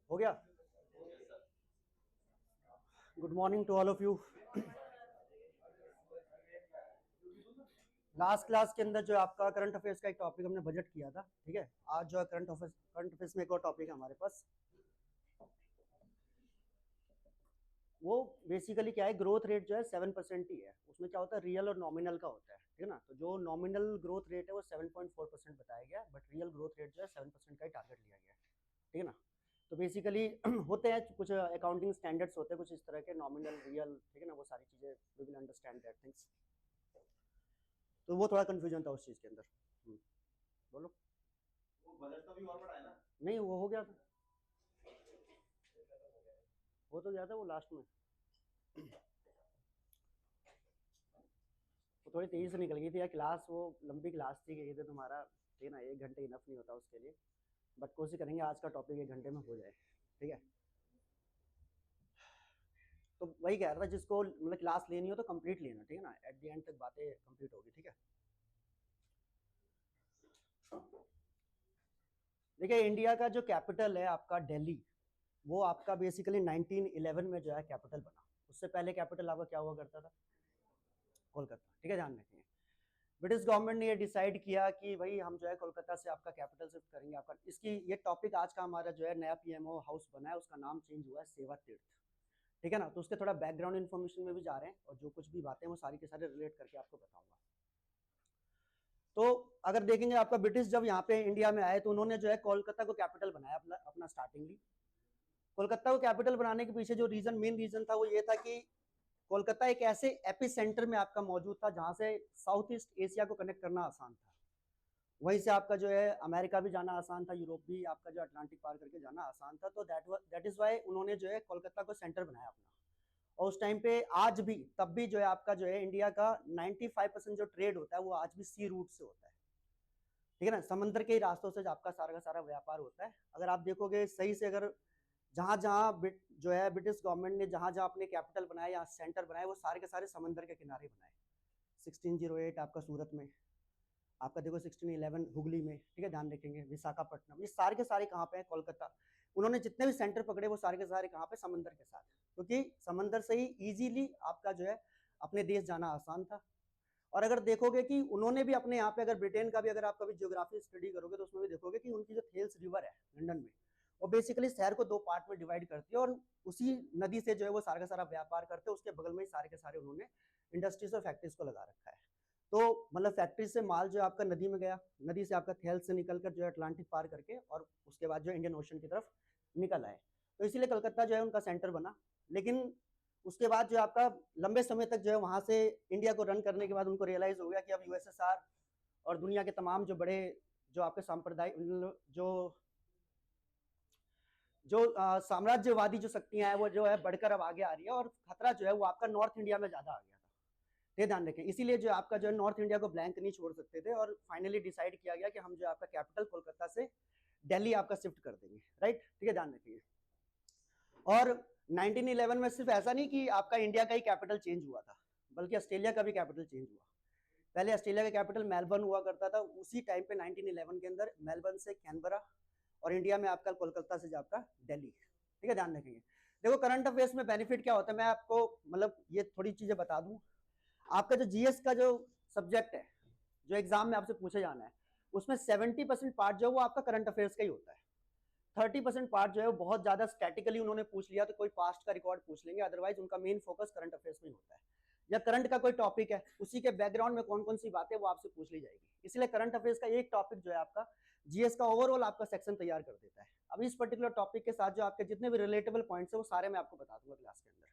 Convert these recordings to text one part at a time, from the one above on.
हो गया। Good morning to all of you. Last class के अंदर जो आपका करंट अफेयर्स का एक टॉपिक हमने बजट किया था, ठीक है। आज जो है करंट अफेयर्स में एक और टॉपिक है हमारे पास। वो बेसिकली क्या है, ग्रोथ रेट जो है 7% ही है। उसमें क्या होता है, रियल और नॉमिनल का होता है, ठीक है ना। तो जो नॉमिनल ग्रोथ रेट है वो 7.4% बताया गया, बट रियल ग्रोथ रेट जो है 7% का ही टारगेट लिया गया है, ठीक है ना। तो बेसिकली होते हैं कुछ अकाउंटिंग स्टैंडर्ड्स होते हैं कुछ इस तरह के, नॉमिनल, रियल, ठीक है ना, वो सारी चीजें we will understand that things. तो वो थोड़ा कंफ्यूजन था उस चीज के अंदर। बोलो। वो बजट तो भी और बढ़ाया ना? नहीं, वो हो गया था, हो तो गया था वो लास्ट में। वो थोड़ी तेजी से निकल गई थी यार क्लास, वो लंबी क्लास थी, कहते तुम्हारा, ठीक है ना, 1 घंटे इनफ नहीं होता उसके लिए। बट कोशिश करेंगे आज का टॉपिक 1 घंटे में हो जाए, ठीक है। तो वही कह रहा था, जिसको मतलब क्लास लेनी हो तो कंप्लीट लेना, ठीक है ना, एट द एंड तक बातें कंप्लीट होगी, ठीक है। देखिए, इंडिया का जो कैपिटल है आपका दिल्ली, वो आपका बेसिकली 1911 में जो है कैपिटल बना। उससे पहले कैपिटल आपका क्या हुआ करता था, कोलकाता, ठीक है, ध्यान रखेंगे। ब्रिटिश गवर्नमेंट ने ये डिसाइड किया कि भाई हम जो है कोलकाता से आपका कैपिटल शिफ्ट करेंगे। आपका इसकी ये टॉपिक आज का हमारा जो है नया पीएमओ हाउस बना है, उसका नाम चेंज हुआ है सेवा तीर्थ, ठीक है ना। तो उसके थोड़ा बैकग्राउंड इन्फॉर्मेशन में भी जा रहे हैं, और जो कुछ भी बातें वो सारी के सारे रिलेट करके आपको बताऊंगा। तो अगर देखेंगे, आपका ब्रिटिश जब यहाँ पे इंडिया में आए तो उन्होंने जो है कोलकाता को कैपिटल बनाया अपना स्टार्टिंगली। कोलकाता को कैपिटल बनाने के पीछे जो मेन रीजन था वो ये था कि कोलकाता एक ऐसे एपी सेंटर में आपका मौजूद था जहां से साउथ ईस्ट एशिया को कनेक्ट करना आसान था। वहीं से आपका जो है अमेरिका भी जाना आसान था, यूरोप भी आपका जो अटलांटिक पार करके जाना आसान था। तो दैट इज वाई उन्होंने जो है कोलकाता को सेंटर बनाया अपना। और उस टाइम पे आज भी, तब भी जो है आपका जो है इंडिया का 95% जो ट्रेड होता है वो आज भी सी रूट से होता है, ठीक है ना। समंदर के ही रास्तों से आपका सारा का सारा व्यापार होता है। अगर आप देखोगे सही से, अगर जहां जहां जो है ब्रिटिश गवर्नमेंट ने जहां जहां अपने कैपिटल बनाए या सेंटर बनाए, वो सारे के सारे समंदर के किनारे बनाए। 1608 आपका सूरत में, आपका देखो 1611 हुगली में, ठीक है, ध्यान रखेंगे, विशाखापट्टनम, ये सारे के सारे कहाँ पे है, कोलकाता। उन्होंने जितने भी सेंटर पकड़े वो सारे के सारे कहाँ पे, समंदर के साथ, क्योंकि समंदर से ही इजीली आपका जो है अपने देश जाना आसान था। और अगर देखोगे कि उन्होंने भी अपने यहाँ पे, अगर ब्रिटेन का भी अगर आप कभी ज्योग्राफी स्टडी करोगे तो उसमें भी देखोगे कि उनकी जो थेल्स रिवर है लंदन में, वो बेसिकली शहर को 2 पार्ट में डिवाइड करती है, और उसी नदी से जो है वो सारा का सारा व्यापार करते हैं। उसके बगल में ही सारे के सारे उन्होंने इंडस्ट्रीज और फैक्ट्रीज को लगा रखा है। तो मतलब फैक्ट्री से माल जो आपका नदी में गया, नदी से आपका थेल्स से निकलकर जो है अटलांटिक पार करके, और उसके बाद जो इंडियन ओशन की तरफ निकल आए। तो इसीलिए कलकत्ता जो है उनका सेंटर बना। लेकिन उसके बाद जो आपका लंबे समय तक जो है वहां से इंडिया को रन करने के बाद उनको रियलाइज हो गया कि अब यूएसएसआर और दुनिया के तमाम जो बड़े जो आपके सांप्रदायिक जो जो साम्राज्यवादी जो शक्तियां हैं वो जो है बढ़कर अब आगे आ रही है, और खतरा जो है वो आपका नॉर्थ इंडिया में ज्यादा आ गया था। ये ध्यान रखें, इसीलिए जो आपका जो है नॉर्थ इंडिया को ब्लैंक नहीं छोड़ सकते थे, और फाइनली डिसाइड किया गया कि हम जो आपका कैपिटल कोलकाता से दिल्ली आपका शिफ्ट कर देंगे, राइट, ठीक है, ध्यान रखिए। और 1911 में सिर्फ ऐसा नहीं कि आपका इंडिया का ही कैपिटल चेंज हुआ था, बल्कि ऑस्ट्रेलिया का भी कैपिटल चेंज हुआ। पहले ऑस्ट्रेलिया का कैपिटल मेलबर्न हुआ करता था, उसी टाइम पे 1911 के अंदर मेलबर्न से कैनबरा, और इंडिया में आपका कोलकाता से आपका दिल्ली, ठीक है, ध्यान रखेंगे। देखो करंट अफेयर्स में बेनिफिट क्या होता है, मैं आपको मतलब ये थोड़ी चीजें बता दूं। आपका जो जीएस का जो सब्जेक्ट है, जो एग्जाम में आपसे पूछे जाना है, उसमें 70% पार्ट जो है वो आपका करंट अफेयर्स का ही होता है। 30% पार्ट जो है वो बहुत ज्यादा स्टैटिकली उन्होंने पूछ लिया तो कोई पास्ट का रिकॉर्ड पूछ लेंगे, अदरवाइज उनका मेन फोकस करंट अफेयर्स में ही होता है। या करंट का कोई टॉपिक है, उसी के बैकग्राउंड में कौन कौन सी बातें वो आपसे पूछ ली जाएगी। इसलिए करंट अफेयर्स का एक टॉपिक जो है आपका जीएस का ओवरऑल आपका सेक्शन तैयार कर देता है। अब इस पर्टिकुलर टॉपिक के साथ जो आपके जितने भी रिलेटेबल पॉइंट्स है वो सारे मैं आपको बता दूंगा क्लास के अंदर।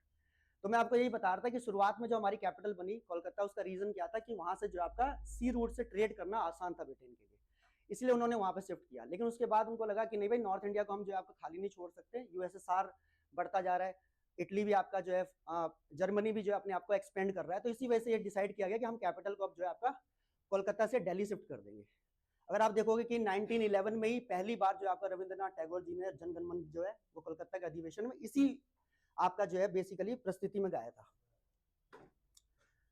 तो मैं आपको यही बता रहा था कि शुरुआत में जो हमारी कैपिटल बनी कोलकाता, उसका रीजन क्या था कि वहां से जो आपका सी रूट से ट्रेड करना आसान था ब्रिटेन के लिए, इसलिए उन्होंने वहां पे शिफ्ट किया। लेकिन उसके बाद उनको लगा कि नहीं भाई, नॉर्थ इंडिया को हम जो है आपका खाली नहीं छोड़ सकते, यूएसएसआर बढ़ता जा रहा है, इटली भी आपका जो है, जर्मनी भी जो है अपने आप को एक्सपेंड कर रहा है। तो इसी वजह से ये डिसाइड किया गया कि हम कैपिटल को अब जो है आपका कोलकाता से दिल्ली शिफ्ट कर देंगे। अगर आप देखोगे कि 1911 में ही पहली बार जो आपका रविंद्रनाथ टैगोर जी ने जनगण मन जो है वो कोलकाता के अधिवेशन में इसी आपका जो है बेसिकली प्रस्तुति में गाया था,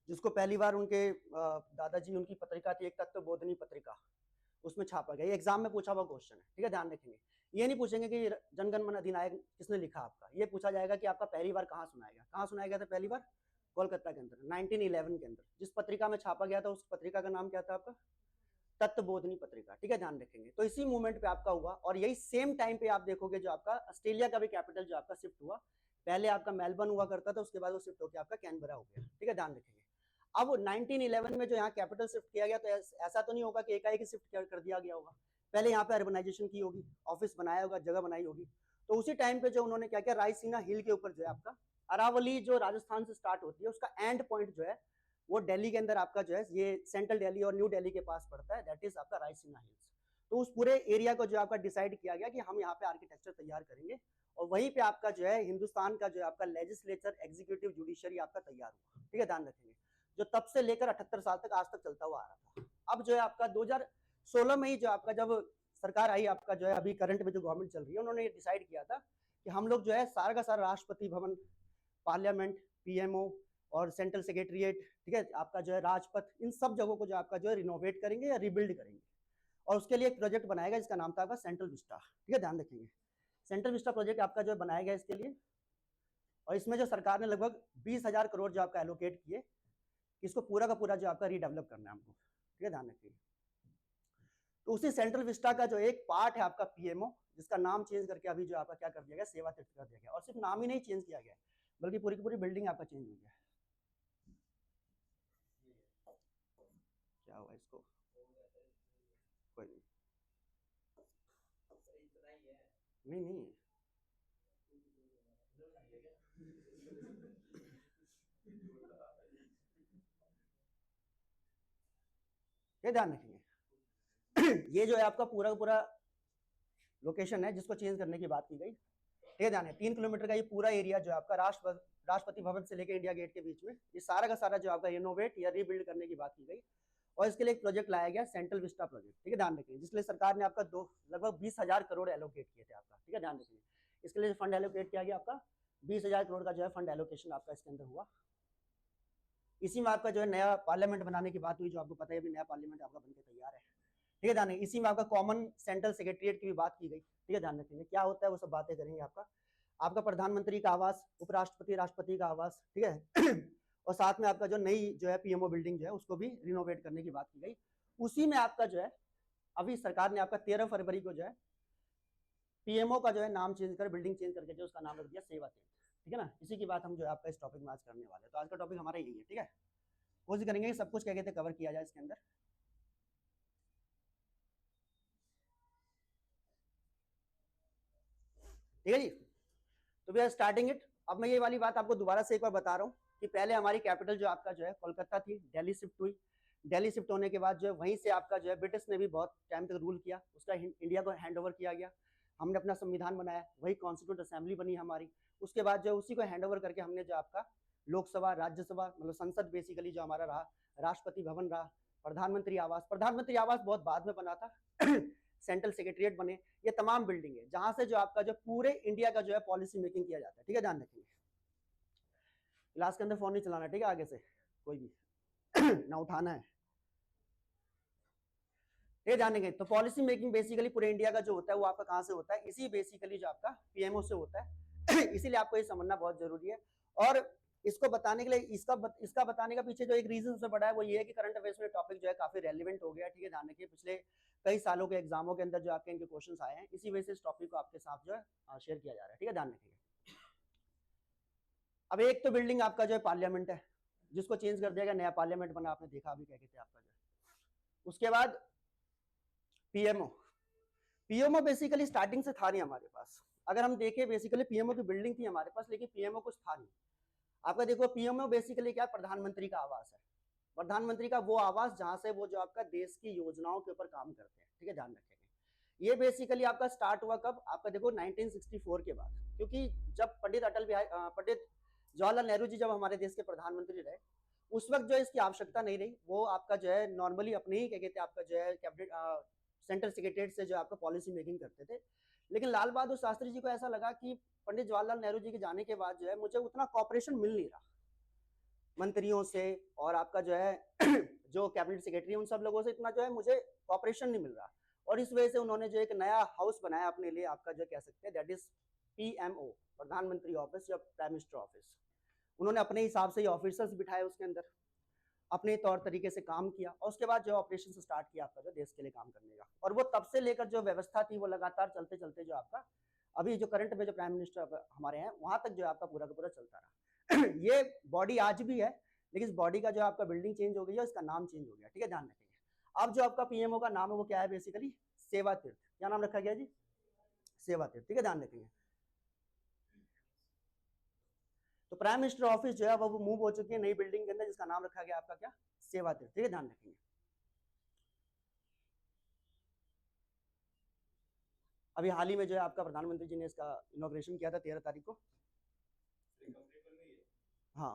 जिसको पहली बार उनके दादाजी, उनकी पत्रिका थी एक तत्वबोधिनी पत्रिका, उसमें छापा गया। ये एग्जाम में पूछा हुआ क्वेश्चन है, ठीक है, ध्यान रखेंगे। ये नहीं पूछेंगे कि जनगण मन अधिनायक किसने लिखा आपका, ये पूछा जाएगा कि आपका पहली बार कहाँ सुनाया गया। कहाँ सुनाया गया था पहली बार? कोलकाता के अंदर 1911 के अंदर। जिस पत्रिका में छापा गया था उस पत्रिका का नाम क्या था आपका? तत्वबोधिनी पत्रिका, ठीक है, ध्यान रखेंगे। तो इसी मूवमेंट पे आपका हुआ, और यही सेम टाइम पे आप देखोगे जो आपका ऑस्ट्रेलिया का भी कैपिटल जो आपका शिफ्ट हुआ। पहले आपका मेलबर्न हुआ करता था, उसके बाद वो शिफ्ट होकर आपका कैनबरा हो गया, ठीक है, ध्यान रखेंगे। अब 1911 में जो यहाँ कैपिटल शिफ्ट किया गया, तो ऐसा तो नहीं होगा कि एकाएक शिफ्ट कर दिया गया होगा। पहले यहाँ पे अर्बनाइजेशन की होगी, ऑफिस बनाया होगा, जगह बनाई होगी। तो उसी टाइम पे जो उन्होंने क्या किया, रायसीना हिल के ऊपर जो है आपका अरावली जो राजस्थान से स्टार्ट होती है, उसका एंड पॉइंट जो है वो दिल्ली के अंदर आपका जो है ये सेंट्रल दिल्ली और न्यू दिल्ली के पास पड़ता है, दैट इज आपका रायसीना हिल्स। तो उस पूरे एरिया को जो आपका डिसाइड किया गया कि हम यहाँ पे आर्किटेक्चर तैयार करेंगे, और वहीं पे आपका जो है हिंदुस्तान का जो है आपका लेजिस्लेचर, एग्जीक्यूटिव, जुडिशरी आपका तैयार हुआ, ठीक है, ध्यान रखेंगे, जो तब से लेकर 78 साल तक आज तक चलता हुआ आ रहा था। अब जो है आपका 2016 में ही जो आपका जब सरकार आई आपका जो है अभी करंट में जो गवर्नमेंट चल रही है, उन्होंने डिसाइड किया था कि हम लोग जो है सारा का सारा राष्ट्रपति भवन, पार्लियामेंट, पीएमओ और सेंट्रल सेक्रेटरिएट, ठीक है, आपका जो है राजपथ, इन सब जगहों को जो आपका जो है रिनोवेट करेंगे या रिबिल्ड करेंगे। और उसके लिए एक प्रोजेक्ट बनाएगा जिसका नाम था आपका सेंट्रल विस्टा, ठीक है, ध्यान रखेंगे। सेंट्रल विस्टा प्रोजेक्ट आपका जो है बनाया गया इसके लिए, और इसमें जो सरकार ने लगभग 20,000 करोड़ जो आपका एलोकेट किए, इसको पूरा का पूरा जो आपका रीडेवलप करना है हमको, ठीक है, ध्यान रखिए। तो उसी सेंट्रल विस्टा का जो एक पार्ट है आपका पीएमओ, जिसका नाम चेंज करके अभी जो आपका क्या कर दिया गया, सेवा तीर्थ कर दिया गया। और सिर्फ नाम ही नहीं चेंज किया गया, बल्कि पूरी की पूरी बिल्डिंग आपका चेंज हो गया। क्या हुआ इसको? कोई नहीं, नहीं नहीं, ये ध्यान रखेंगे। ये जो है आपका पूरा का पूरा लोकेशन है जिसको चेंज करने की बात की गई, ठीक है, ध्यान है। 3 किलोमीटर का ये पूरा एरिया जो है आपका राष्ट्रपति भवन से लेकर इंडिया गेट के बीच में, ये सारा का सारा जो आपका रिनोवेट या रीबिल्ड करने की बात की गई। और इसके लिए एक प्रोजेक्ट लाया गया, सेंट्रल विस्टा प्रोजेक्ट, ठीक है, ध्यान रखेंगे, जिसके लिए सरकार ने आपका लगभग 20,000 करोड़ एलोकेट किए थे आपका, ठीक है, ध्यान रखेंगे। इसके लिए फंड एलोकेट किया गया आपका 20,000 करोड़ का जो है फंड एलोकेशन आपका इसके अंदर हुआ। इसी में आपका जो है नया पार्लियामेंट बनाने की बात हुई, जो आपको पता है अभी नया पार्लियामेंट आपका बनकर तैयार है, ठीक है, ध्यान रखेंगे। इसी में आपका कॉमन सेंट्रल सेक्रेटरिएट की भी बात की गई, ठीक है, ध्यान रखेंगे। क्या होता है वो सब बातें करेंगे। आपका प्रधानमंत्री का आवास, उपराष्ट्रपति, राष्ट्रपति का आवास, ठीक है और साथ में आपका जो नई जो है पीएमओ बिल्डिंग जो है उसको भी रिनोवेट करने की बात की गई। उसी में आपका जो है अभी सरकार ने आपका 13 फरवरी को जो है पीएमओ का जो है नाम चेंज कर, बिल्डिंग चेंज करके जो उसका नाम रख दिया सेवा तीर्थ, ठीक है ना। इसी की बात हम जो है आपका इस टॉपिक में आज करने वाले हैं। तो आज का टॉपिक हमारा यही है, ठीक है। कोशिश करेंगे सब कुछ क्या कहते हैं कवर किया जाए इसके अंदर। ठीक है जी, तो वी आर स्टार्टिंग इट। अब मैं ये वाली बात आपको दोबारा से एक बार बता रहा हूँ कि पहले हमारी कैपिटल जो आपका जो है कोलकाता थी, दिल्ली शिफ्ट हुई। दिल्ली शिफ्ट होने के बाद जो है वहीं से आपका जो है ब्रिटिश ने भी बहुत टाइम तक रूल किया, उसका इंडिया को हैंड ओवर किया गया। हमने अपना संविधान बनाया, वही कॉन्स्टिट्यूंट असेंबली बनी हमारी। उसके बाद जो उसी को हैंड ओवर करके हमने जो आपका लोकसभा, राज्यसभा, मतलब संसद बेसिकली जो हमारा रहा, राष्ट्रपति भवन रहा, प्रधानमंत्री आवास बहुत बाद में बना था सेंट्रल सेक्रेटरिएट बने, ये तमाम बिल्डिंग है जहां से जो आपका जो पूरे इंडिया का जो है पॉलिसी मेकिंग किया जाता है, ठीक है, ध्यान रखेंगे। क्लास के अंदर फोन नहीं चलाना, ठीक है, आगे से कोई भी ना उठाना है, ये जानेंगे। तो पॉलिसी मेकिंग बेसिकली पूरे इंडिया का जो होता है वो आपका कहां से होता है, इसी बेसिकली जो आपका पीएमओ से होता है इसीलिए आपको ये समझना बहुत जरूरी है। और इसको बताने के लिए इसका बताने का पीछे जो एक रीजन सबसे बड़ा है वो ये है कि करंट अफेयर्स में टॉपिक जो है काफी रेलिवेंट हो गया, ठीक है, ध्यान रखिए। पिछले कई सालों के एग्जामों के अंदर जो आपके इनके क्वेश्चन आए हैं, इसी वजह से इस टॉपिक को आपके साथ जो है शेयर किया जा रहा है, ठीक है, ध्यान रखिए। अब एक तो बिल्डिंग आपका जो है पार्लियामेंट है, जिसको चेंज कर दिया गया, नया पार्लियामेंट बना, आपने देखा अभी क्या कहते हैं आपका जो है। उसके बाद पीएमओ बेसिकली स्टार्टिंग से था नहीं हमारे पास। अगर हम देखें बेसिकली पीएमओ की बिल्डिंग थी हमारे पास, लेकिन पीएमओ कुछ था नहीं। आपका देखो पीएमओ बेसिकली क्या, प्रधानमंत्री का आवास है। प्रधानमंत्री का वो आवास जहां से वो जो आपका देश की योजनाओं के ऊपर काम करते हैं, ठीक है, ध्यान रखेंगे। ये बेसिकली आपका स्टार्ट हुआ कब, आपका देखो 1964 के बाद, क्योंकि जब पंडित जवाहरलाल नेहरू जी जब हमारे देश के प्रधानमंत्री रहे, उस वक्त जो इसकी आवश्यकता नहीं रही। वो आपका जो है नॉर्मली अपने ही क्या कहते हैं आपका जो है कैबिनेट सेंट्रल सेक्रेटरिएट से जो आपका पॉलिसी मेकिंग करते थे। लेकिन लाल बहादुर शास्त्री जी को ऐसा लगा कि पंडित जवाहरलाल नेहरू जी के जाने के बाद जो है मुझे उतना कॉपरेशन मिल नहीं रहा मंत्रियों से, और आपका जो है जो कैबिनेट सेक्रेटरी उन सब लोगों से इतना जो है मुझे कॉपरेशन नहीं मिल रहा। और इस वजह से उन्होंने जो एक नया हाउस बनाया अपने लिए, आपका जो कह सकते हैं दैट इज PMO, प्रधानमंत्री ऑफिस या प्राइम मिनिस्टर ऑफिस। उन्होंने अपने हिसाब से ऑफिसर्स बिठाए उसके अंदर, अपने तौर तरीके से काम किया, और उसके बाद जो ऑपरेशन स्टार्ट किया आपका जो देश के लिए काम करने का। और वो तब से लेकर जो व्यवस्था थी वो लगातार चलते चलते जो आपका अभी जो करंट में जो प्राइम मिनिस्टर हमारे हैं वहां तक जो आपका पूरा का पूरा चलता रहा। ये बॉडी आज भी है, लेकिन इस बॉडी का जो आपका बिल्डिंग चेंज हो गई है, इसका नाम चेंज हो गया, ठीक है, ध्यान रखेंगे। अब जो आपका PMO का नाम है वो क्या है, बेसिकली सेवा तीर्थ। क्या नाम रखा गया जी, सेवा तीर्थ, ठीक है, ध्यान रखेंगे। तो प्राइम मिनिस्टर ऑफिस जो है वो मूव हो चुकी है नई बिल्डिंग के अंदर, जिसका नाम रखा गया आपका क्या, सेवा तीर्थ, ठीक है, ध्यान रखेंगे। अभी हाल ही में जो है आपका प्रधानमंत्री जी ने इसका इनॉग्रेशन किया था 13 तारीख को। हाँ,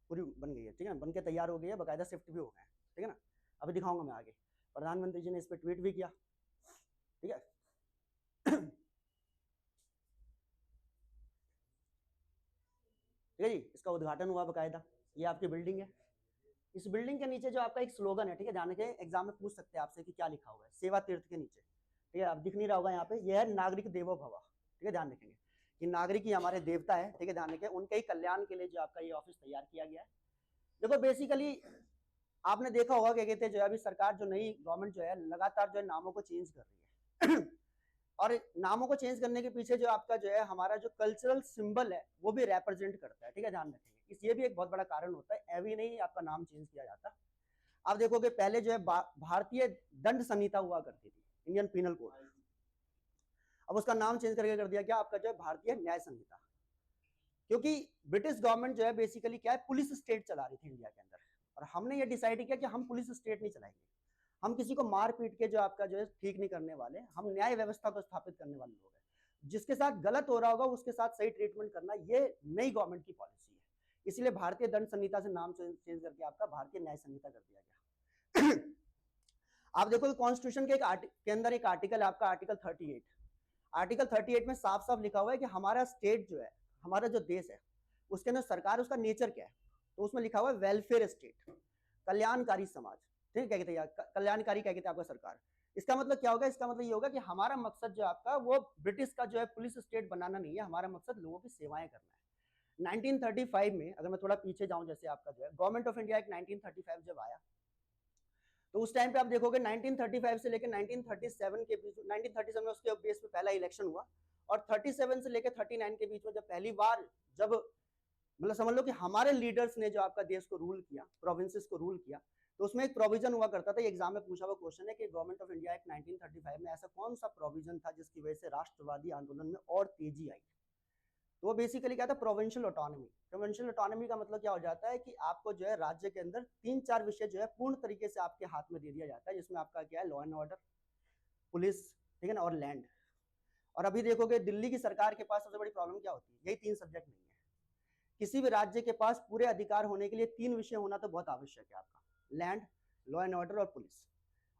पूरी बन गई है, ठीक है, बन के तैयार हो गई है, बाकायदा शिफ्ट भी हो गए हैं, ठीक है ना। अभी दिखाऊंगा मैं आगे। प्रधानमंत्री जी ने इस पर ट्वीट भी किया, ठीक है। ठीक है जी, इसका उद्घाटन हुआ बाकायदा। ये आपकी बिल्डिंग है। इस बिल्डिंग के नीचे जो आपका एक स्लोगन है, ठीक है, ध्यान रखें, एग्जाम में पूछ सकते हैं आपसे कि क्या लिखा हुआ है सेवा तीर्थ के नीचे, ठीक है, अब दिख नहीं रहा होगा यहाँ पे, यह है नागरिक देवो भव, ठीक है, ध्यान रखेंगे कि नागरिक ही हमारे देवता है, ठीक है, ध्यान रखें, उनके ही कल्याण के लिए जो आपका ये ऑफिस तैयार किया गया है। देखो बेसिकली आपने देखा होगा क्या कहते हैं जो है अभी सरकार जो नई गवर्नमेंट जो है लगातार जो है नामों को चेंज कर रही है। और नामों को चेंज करने के पीछे जो आपका जो है हमारा जो कल्चरल सिंबल है वो भी रिप्रेजेंट करता है, ठीक है, ध्यान रखेंगे, इस ये भी एक बहुत बड़ा कारण होता है, ऐवी नहीं आपका नाम चेंज किया जाता। आप देखोगे पहले जो है भारतीय दंड संहिता हुआ करती थी, इंडियन पीनल कोड, अब उसका नाम चेंज करके कर दिया क्या आपका जो है भारतीय न्याय संहिता, क्योंकि ब्रिटिश गवर्नमेंट जो है बेसिकली क्या है पुलिस स्टेट चला रही थी इंडिया के अंदर, और हमने ये डिसाइड किया कि हम पुलिस स्टेट नहीं चलाएंगे, हम किसी को मार पीट के जो आपका जो है ठीक नहीं करने वाले, हम न्याय व्यवस्था को स्थापित करने वाले लोग हैं, जिसके साथ गलत हो रहा होगा उसके साथ सही ट्रीटमेंट करना, ये नई गवर्नमेंट की पॉलिसी है। इसलिए भारतीय दंड संहिता से नाम चेंज करके आपका भारतीय न्याय संहिता कर दिया गया। आप देखो कॉन्स्टिट्यूशन के के अंदर एक आर्टिकल है आपका आर्टिकल 38। आर्टिकल 38 में साफ साफ लिखा हुआ है कि हमारा स्टेट जो है, हमारा जो देश है, उसके अंदर सरकार, उसका नेचर क्या है, तो उसमें लिखा हुआ है वेलफेयर स्टेट, कल्याणकारी समाज, ठीक है, क्या कहते हैं कल्याणकारी, क्या कहते हैं आपका सरकार। इसका मतलब क्या होगा, इसका मतलब ये होगा कि हमारा मकसद जो आपका वो ब्रिटिश का जो है पुलिस स्टेट बनाना नहीं है, हमारा मकसद लोगों की सेवाएं करना है। 1935 में अगर मैं थोड़ा पीछे जाऊं, जैसे आपका जो है गवर्नमेंट ऑफ इंडिया एक 1935 जब आया, तो उस टाइम पे आप देखोगे 1935 से लेकर 1937 के बीच, 1937 में उसके बेस पे पहला इलेक्शन हुआ, और 37 से लेकर 39 के बीच में जब पहली बार जब मतलब समझ लो कि हमारे लीडर्स ने जो आपका देश को रूल किया, प्रोविंसेस को रूल किया, तो उसमें एक प्रोविजन हुआ करता था, एग्जाम में पूछा हुआ क्वेश्चन है कि गवर्नमेंट ऑफ इंडिया एक्ट 1935 में ऐसा कौन सा प्रोविजन था जिसकी वजह से राष्ट्रवादी आंदोलन में और तेजी आई। तो वो बेसिकली क्या था, प्रोविंशियल ऑटोनॉमी। प्रोविंशियल ऑटोनॉमी का मतलब क्या हो जाता है कि आपको जो है राज्य के अंदर 3-4 विषय जो है पूर्ण तरीके से आपके हाथ में दे दिया जाता है, जिसमें आपका क्या है, लॉ एंड ऑर्डर, पुलिस, ठीक है ना, और लैंड। और अभी देखोगे दिल्ली की सरकार के पास सबसे बड़ी प्रॉब्लम क्या होती है, यही 3 सब्जेक्ट नहीं है। किसी भी राज्य के पास पूरे अधिकार होने के लिए 3 विषय होना तो बहुत आवश्यक है, आपका लैंड, लॉ एंड ऑर्डर और पुलिस।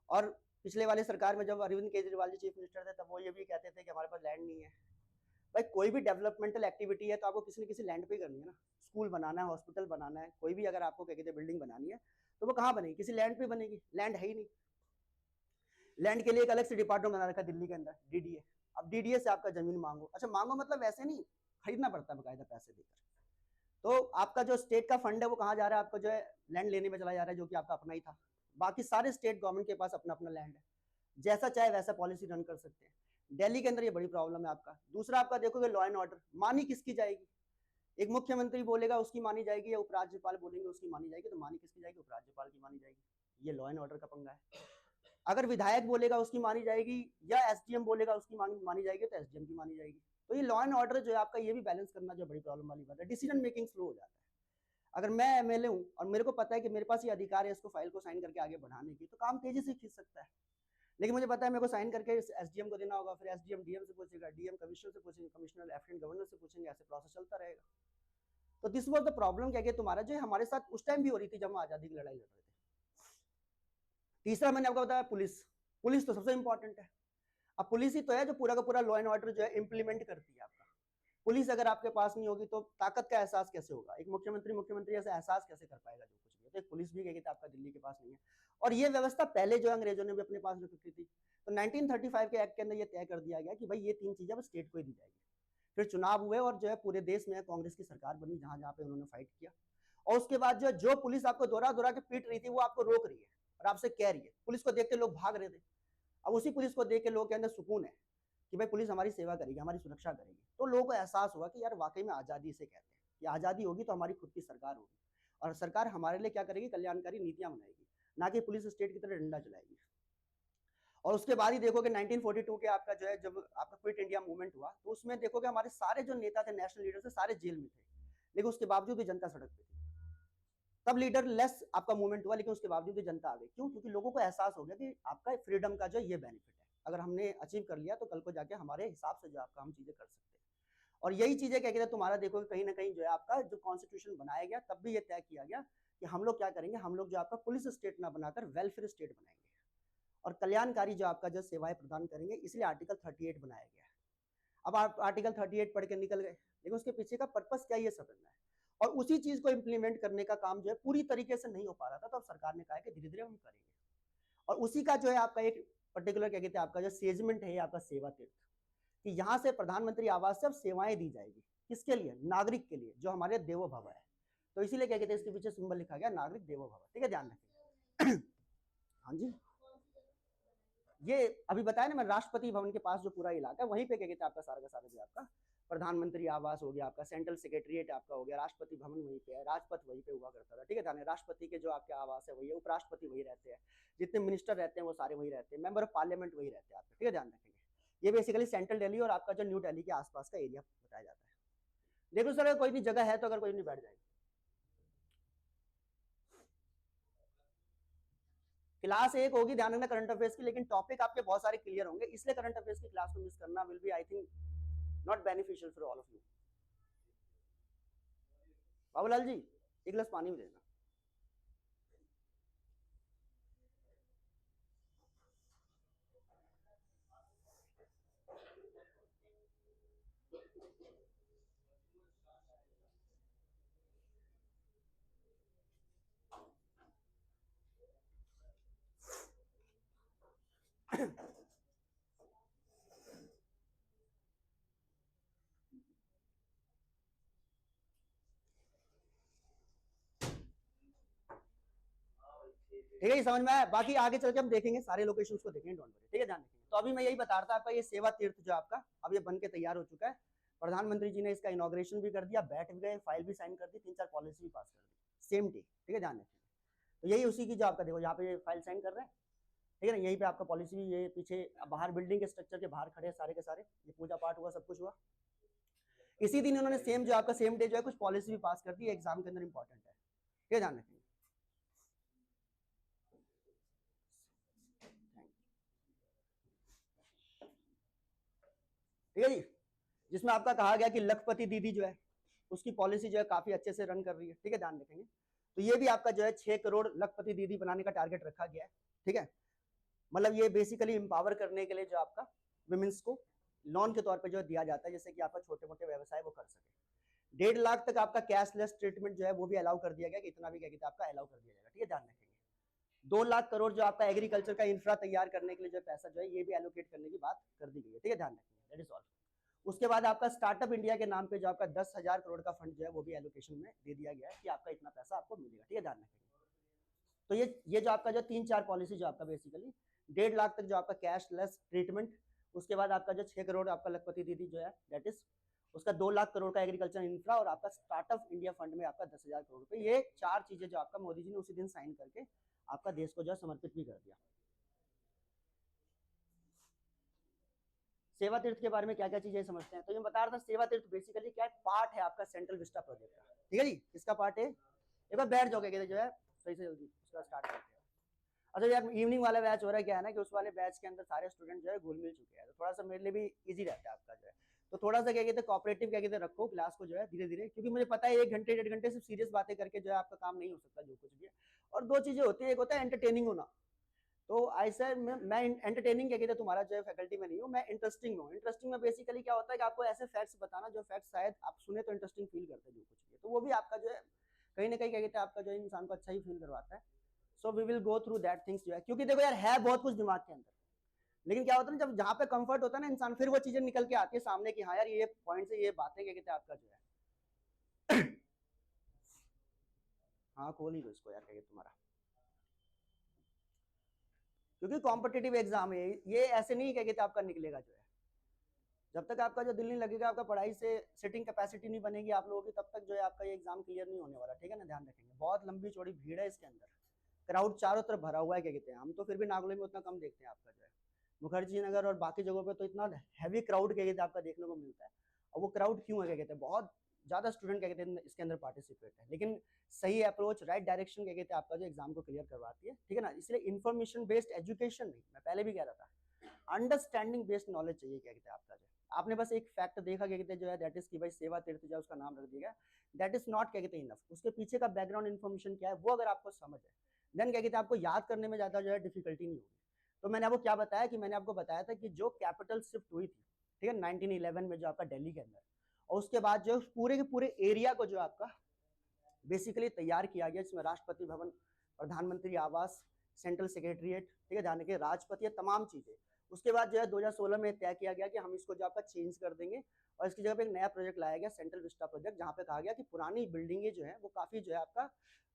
और पिछले वाली सरकार में जब अरविंद केजरीवाल जी चीफ मिनिस्टर थे, तब वो ये भी कहते थे कि हमारे पास लैंड नहीं है। भाई कोई भी डेवलपमेंटल एक्टिविटी है तो आपको किसी न किसी लैंड पे करनी है ना, स्कूल बनाना है, हॉस्पिटल बनाना है, कोई भी अगर आपको क्या कहते हैं बिल्डिंग बनानी है, तो वो कहाँ बनेगी, किसी लैंड पे बनेगी, लैंड है ही नहीं। लैंड के लिए एक अलग से डिपार्टमेंट बना रखा दिल्ली के अंदर, DDA। अब DDA से आपका जमीन मांगो, अच्छा मांगो मतलब वैसे नहीं, खरीदना पड़ता है बकायदा पैसे देकर। तो आपका जो स्टेट का फंड है वो कहाँ जा रहा है, आपको जो है लैंड लेने में चला जा रहा है, जो कि आपका अपना ही था। बाकी सारे स्टेट गवर्नमेंट के पास अपना अपना लैंड है, जैसा चाहे वैसा पॉलिसी रन कर सकते हैं। दिल्ली के अंदर ये बड़ी प्रॉब्लम है आपका। दूसरा आपका देखोगे लॉ एंड ऑर्डर, मानी किसकी जाएगी, एक मुख्यमंत्री बोलेगा उसकी मानी जाएगी, या उपराज्यपाल बोलेंगे उसकी मानी जाएगी, तो मानी किसकी जाएगी, उपराज्यपाल की मानी जाएगी। ये लॉ एंड ऑर्डर का पंगा है। अगर विधायक बोलेगा उसकी मानी जाएगी, या SDM बोलेगा उसकी मानी जाएगी, तो SDM की मानी जाएगी। तो ये लॉ एंड ऑर्डर जो है आपका, ये भी बैलेंस करना जो बड़ी प्रॉब्लम वाली बात है। डिसीजन मेकिंग स्लो हो जाता है। अगर मैं MLA हूँ और मेरे को पता है कि मेरे पास ये अधिकार है इसको फाइल को साइन करके आगे बढ़ाने की, तो काम तेजी से खींच सकता है। लेकिन मुझे पता है मेरे को साइन करके SDM को देना होगा, फिर SDM DM से पूछेगा, DM कमिश्नर से पूछेंगे, कमिश्नर लेफ्टिनेंट गवर्नर से पूछेंगे, ऐसे प्रोसेस चलता रहेगा। तो दिस वाज द प्रॉब्लम, क्या तुम्हारा जो हमारे साथ उस टाइम भी हो रही थी जब हम आजादी की लड़ाई लड़ रहे थे। तीसरा मैंने आपको बताया पुलिस। पुलिस तो सबसे इंपॉर्टेंट है। अब पुलिस ही तो है जो पूरा का पूरा लॉ एंड ऑर्डर जो है इंप्लीमेंट करती है आपका। पुलिस अगर आपके पास नहीं होगी तो ताकत का एहसास कैसे होगा? एक मुख्यमंत्री ऐसा एहसास कैसे कर पाएगा जो कुछ भी है? तो एक पुलिस भी कहेगी आपका दिल्ली के पास नहीं है। और ये व्यवस्था पहले जो अंग्रेजों ने भी अपने पास रख रखी थी। तो 1935 के एक्ट के अंदर ये तय कर दिया गया कि भाई ये 3 चीजें बस स्टेट को ही दी जाएगी। फिर चुनाव हुए और जो है पूरे देश में कांग्रेस की सरकार बनी, जहां जहां पे उन्होंने फाइट किया। और उसके बाद जो पुलिस आपको दोहरा दोहरा के पीट रही थी वो आपको रोक रही है और आपसे कह रही है। पुलिस को देख के लोग भाग रहे थे, अब उसी पुलिस को देख के लोगों के अंदर सुकून है कि भाई पुलिस हमारी सेवा करेगी, हमारी सुरक्षा करेगी। तो लोगों को एहसास हुआ कि यार वाकई में आजादी इसे कहते हैं, कि आजादी होगी तो हमारी खुद की सरकार होगी और सरकार हमारे लिए क्या करेगी? कल्याणकारी नीतियां बनाएगी, ना कि पुलिस स्टेट की तरह डंडा चलाएगी। और उसके बाद ही देखोगे 1942 के आपका जो है जब आपका क्विट इंडिया मूवमेंट हुआ तो उसमें देखोगे हमारे सारे जो नेता थे, नेशनल लीडर थे, सारे जेल में थे, लेकिन उसके बावजूद भी जनता सड़क पे थी। तब लीडर लेस आपका मूवमेंट हुआ, लेकिन उसके बावजूद भी जनता आ गई। क्यों? क्योंकि लोगों को एहसास हो गया कि आपका फ्रीडम का जो ये बेनिफिट है, अगर हमने अचीव कर लिया तो कल को जाके हमारे हिसाब से जो आपका हम चीजें कर सकते हैं। और यही चीजें क्या कहते हैं, तुम्हारा देखोगे कहीं ना कहीं जो है आपका जो कॉन्स्टिट्यूशन बनाया गया तब भी ये तय किया गया कि हम लोग क्या करेंगे, हम लोग जो आपका पुलिस स्टेट ना बनाकर वेलफेयर स्टेट बनाएंगे और कल्याणकारी जो आपका जो सेवाएं प्रदान करेंगे, इसलिए आर्टिकल 38 बनाया गया है। अब आप आर्टिकल 38 पढ़ के निकल गए, लेकिन उसके पीछे का पर्पस क्या ये समझना है। और उसी चीज को इंप्लीमेंट करने का काम जो है पूरी तरीके से नहीं हो पा रहा था, तो अब सरकार ने कहा है कि धीरे धीरे हम करेंगे। और उसी का जो है आपका एक पर्टिकुलर क्या कहते हैं आपका जो सेजमेंट है आपका सेवा तीर्थ, कि यहाँ से प्रधानमंत्री आवास से अब सेवाएं दी जाएगी। किसके लिए? नागरिक के लिए, जो हमारे देवो भव है। तो इसीलिए क्या कहते हैं इसके पीछे सिंबल लिखा गया नागरिक देवो भव। ठीक है, ध्यान रखें। हाँ जी, ये अभी बताया ना मैं, राष्ट्रपति भवन के पास जो पूरा इलाका है वहीं पे क्या कहते हैं आपका सारा का सारा जो आपका प्रधानमंत्री आवास हो गया, आपका सेंट्रल सेक्रेटरीट आपका हो गया, राष्ट्रपति भवन वहीं पे है, राजपथ वहीं पे हुआ करता था। ठीक है, ध्यान, राष्ट्रपति के जो आपके आवास है वही है, उपराष्ट्रपति वही रहते हैं, जितने मिनिस्टर रहते हैं वो सारे वही रहते हैं, मेंबर ऑफ पार्लियामेंट वही रहते हैं आपके। ठीक है, ध्यान रखेंगे। ये बेसिकली सेंट्रल दिल्ली और आपका जो न्यू दिल्ली के आसपास का एरिया बताया जाता है। देखो सर, कोई भी जगह है तो अगर कोई नहीं बैठ जाएगा। क्लास एक होगी, ध्यान रखना, करंट अफेयर्स की, लेकिन टॉपिक आपके बहुत सारे क्लियर होंगे, इसलिए करंट अफेयर्स की क्लास को मिस करना will be I think not beneficial for all of you. Babulal ji, एक गिलास पानी भी देना। ठीक है, ये समझ में आया? बाकी आगे चल के हम देखेंगे, सारे लोकेशन को देखेंगे, डोंट वरी। ठीक है, ध्यान रखेंगे। तो अभी मैं यही बता रहा था आपका ये सेवा तीर्थ जो आपका अब ये बन के तैयार हो चुका है। प्रधानमंत्री जी ने इसका इनॉग्रेशन भी कर दिया, बैठ भी गए, फाइल भी साइन कर दी, 3-4 पॉलिसी भी पास कर दी सेम डे। ठीक है, ध्यान रखेंगे। तो यही उसी की जो आपका देखो यहाँ पे फाइल साइन कर रहे हैं, ठीक है ना, यहीं पे आपका पॉलिसी भी, ये पीछे बाहर बिल्डिंग के स्ट्रक्चर के बाहर खड़े सारे के सारे, ये पूजा पाठ हुआ, सब कुछ हुआ। इसी दिन उन्होंने सेम जो आपका सेम डे जो है कुछ पॉलिसी भी पास कर दी, एग्जाम के अंदर इंपॉर्टेंट है। ठीक है, ध्यान रखेंगे। ठीक है जी, जिसमें आपका कहा गया कि लखपति दीदी जो है उसकी पॉलिसी जो है काफी अच्छे से रन कर रही है। ठीक है, ध्यान रखेंगे। तो ये भी आपका जो है 6 करोड़ लखपति दीदी बनाने का टारगेट रखा गया है। ठीक है, मतलब ये बेसिकली एम्पावर करने के लिए जो आपका विमेंस को लोन के तौर पे जो दिया जाता है, जैसे कि आपका छोटे मोटे व्यवसाय वो कर सके। 1.5 लाख तक आपका कैशलेस ट्रीटमेंट जो है वो भी अलाउ कर दिया गया, कि इतना भी क्या कहते हैं आपका अलाउ कर दिया जाएगा। ठीक है, ध्यान रखेंगे। 2 लाख करोड़ जो आपका एग्रीकल्चर का इंफ्रा तैयार करने के लिए जो पैसा जो है ये भी एलोकेट करने की बात कर दी गई है। ठीक है, ध्यान रखेंगे, दैट इज ऑल। उसके बाद आपका स्टार्टअप इंडिया के नाम पे जो आपका 10,000 करोड़ का फंड जो है वो भी एलोकेशन में दे दिया गया है कि आपका इतना पैसा आपको मिलेगा। ठीक है, ध्यान रखेंगे। तो ये जो आपका जो 3-4 पॉलिसी जो आपका बेसिकली 1.5 लाख तक जो आपका कैशलेस ट्रीटमेंट, उसके बाद आपका जो 6 करोड़ आपका लखपति दीदी जो है दैट इज, उसका 2 लाख करोड़ का एग्रीकल्चर इंफ्रा, और आपका स्टार्टअप इंडिया फंड में आपका 10,000 करोड़ रुपए। ये 4 चीजें जो आपका मोदी जी ने उसी दिन साइन करके आपका देश को जो समर्पित भी कर दिया। सेवा तीर्थ के बारे में क्या क्या चीजें समझते हैं, तो ये बता रहा था सेवा तीर्थ बेसिकली क्या है, पार्ट है आपका सेंट्रल विस्टा प्रोजेक्ट का। ठीक है जी, इसका पार्ट है। एक बार बैठ जाओगे जो है सही से, जल्दी उसका स्टार्ट करते हैं। अच्छा यार, इवनिंग वाला बैच हो रहा है, क्या है ना कि उस वाले बैच के अंदर सारे स्टूडेंट जो है घुल मिल चुके हैं, तो थोड़ा सा मेरे लिए भी इजी रहता है आपका जो है। तो थोड़ा सा क्या कहते हैं कॉपरेटिव क्या कहते हैं रखो क्लास को जो है धीरे धीरे, क्योंकि मुझे पता है 1 घंटे 1.5 घंटे सिर्फ सीरियस बातें करके जो है आपका काम नहीं हो सकता जो कुछ भी है। और 2 चीजें होती है, एक होता है एंटरटेनिंग होना, तो ऐसा मैं एंटरटेनिंग क्या कहते हैं तुम्हारा जो है फैकल्टी में नहीं हूँ, मैं इंटरेस्टिंग हूँ। इंटरेस्टिंग में बेसिकली क्या होता है कि आपको ऐसे फैक्ट्स बताना जो फैक्ट्स शायद आप सुने तो इंटरेस्टिंग फील करते हैं जो कुछ भी, तो वो भी आपका जो है कहीं ना कहीं क्या कहते हैं आपका जो है इंसान को अच्छा ही फील करवाता है। So we will go through that things जो है, क्योंकि देखो यार है बहुत कुछ दिमाग के अंदर, लेकिन क्या होता है ना जब जहाँ पे कंफर्ट होता है ना इंसान, फिर वो चीजें निकल के आती है सामने की हाँ यार ये पॉइंट से ये बातें क्या कहते हैं आपका जो है हाँ खोल ही दो इसको यार, क्या कहते तुम्हारा, क्योंकि कॉम्पिटेटिव एग्जाम है ये, ऐसे नहीं क्या कहते आपका निकलेगा जो है। जब तक आपका जो दिल नहीं लगेगा, आपका पढ़ाई से सिटिंग कैपेसिटी नहीं बनेगी आप लोगों की, तब तक जो है आपका ये एग्जाम क्लियर नहीं होने वाला, ठीक है ना, ध्यान रखेंगे। बहुत लंबी चौड़ी भीड़ है इसके अंदर, क्राउड चारों तरफ भरा हुआ है क्या कहते हैं, हम तो फिर भी नागलोई में उतना कम देखते हैं आपका जो है, मुखर्जी नगर और बाकी जगहों पे तो इतना हैवी क्राउड क्या कहते हैं आपका देखने को मिलता है। और वो क्राउड क्यों है क्या कहते हैं, बहुत ज्यादा स्टूडेंट क्या कहते हैं इसके अंदर पार्टिसिपेट है, लेकिन सही अप्रोच राइट डायरेक्शन क्या कहते हैं आपका जो एग्जाम को क्लियर करवाती है, ठीक है ना। इसलिए इन्फॉर्मेशन बेस्ड एजुकेशन नहीं, मैं पहले भी कह रहा था, अंडरस्टैंडिंग बेस्ड नॉलेज चाहिए क्या कहते हैं आपका जो, आपने बस एक फैक्ट देखा क्या कहते हैं जो है दैट इज कि भाई सेवा तीर्थ जो उसका नाम रख दिया गया, दैट इज नॉट क्या कहते हैं इनफ, उसके पीछे का बैकग्राउंड इन्फॉर्मेशन क्या है वो अगर आपको समझ है, देन क्या कहते हैं आपको याद करने में ज्यादा जो है डिफिकल्टी नहीं होगी। तो मैंने आपको क्या बताया कि मैंने आपको बताया था कि जो कैपिटल शिफ्ट हुई थी, ठीक है, 1911 में जो आपका दिल्ली के अंदर, और उसके बाद जो पूरे के पूरे एरिया को जो आपका बेसिकली तैयार किया गया, जिसमें राष्ट्रपति भवन, प्रधानमंत्री आवास, सेंट्रल सेक्रेटरीट, ठीक है, जाने के राजपथ, ये तमाम चीजें। उसके बाद जो है 2016 में तय किया गया कि हम इसको जो आपका चेंज कर देंगे, और इसकी जगह पे एक नया प्रोजेक्ट लाया गया, सेंट्रल विस्टा प्रोजेक्ट, जहाँ पे कहा गया कि पुरानी बिल्डिंगें जो है वो काफी जो है आपका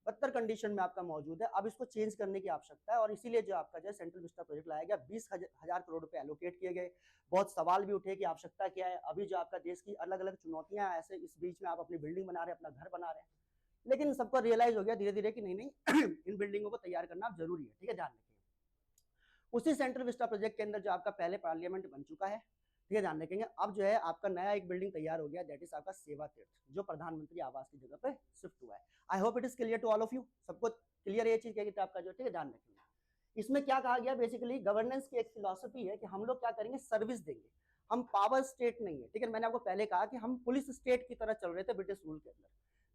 बदतर कंडीशन में आपका मौजूद है, अब इसको चेंज करने की आवश्यकता है, और इसीलिए जो आपका जो है सेंट्रल विस्टा प्रोजेक्ट लाया गया, 20,000 करोड़ रुपए एलोकेट किए गए। बहुत सवाल भी उठे कि आवश्यकता क्या है, अभी जो आपका देश की अलग अलग चुनौतियां ऐसे, इस बीच में आप अपनी बिल्डिंग बना रहे हैं, अपना घर बना रहे हैं, लेकिन सबको रियलाइज हो गया धीरे धीरे कि नहीं नहीं इन बिल्डिंगों को तैयार करना जरूरी है, ठीक है, ध्यान रखिए। उसी सेंट्रल विस्टा प्रोजेक्ट के अंदर जो आपका पहले पार्लियामेंट बन चुका है, ठीक है, ध्यान रखेंगे। अब जो है आपका नया एक बिल्डिंग तैयार हो गया, दैट इज आपका सेवा तीर्थ, जो प्रधानमंत्री आवास की जगह पे शिफ्ट हुआ है। I hope it is clear to all of you, सबको क्लियर ये चीज क्या कहते हैं आपका जो, ठीक है, ध्यान रखेंगे। इसमें क्या कहा गया, बेसिकली गवर्नेंस की एक फिलॉसफी है कि हम लोग क्या करेंगे, सर्विस देंगे, हम पावर स्टेट नहीं है, ठीक है। मैंने आपको पहले कहा कि हम पुलिस स्टेट की तरह चल रहे थे ब्रिटिश रूल के अंदर,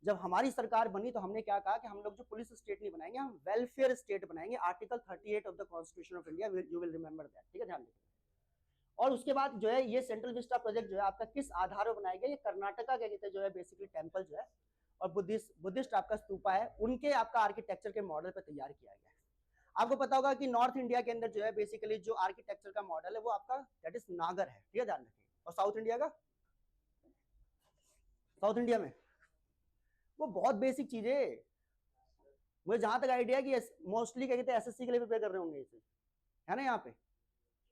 जब हमारी सरकार बनी तो हमने क्या कहा कि हम लोग जो पुलिस स्टेट नहीं बनाएंगे, हम वेलफेयर स्टेट बनाएंगे, article 38 of the constitution of India, you will remember that, ठीक है, ध्यान रखिए। और उसके बाद जो है ये सेंट्रल विस्टा प्रोजेक्ट जो है आपका किस आधार पर बनाया गया, ये कर्नाटका क्या कहते हैं जो है बेसिकली टेम्पल जो है, और बुद्धिस्ट आपका स्तूपा है, उनके आपका आर्किटेक्चर के मॉडल पर तैयार किया गया है। आपको पता होगा कि नॉर्थ इंडिया के अंदर जो है बेसिकली जो आर्किटेक्चर का मॉडल है वो आपका दैट इज नागर है, ठीक है, ध्यान रखिए। और साउथ इंडिया का, साउथ इंडिया में वो बहुत बेसिक चीज है, मुझे जहां तक आइडिया कि मोस्टली क्या कहते हैं एसएससी के लिए प्रिपेयर कर रहे होंगे इसे, है ना, यहाँ पे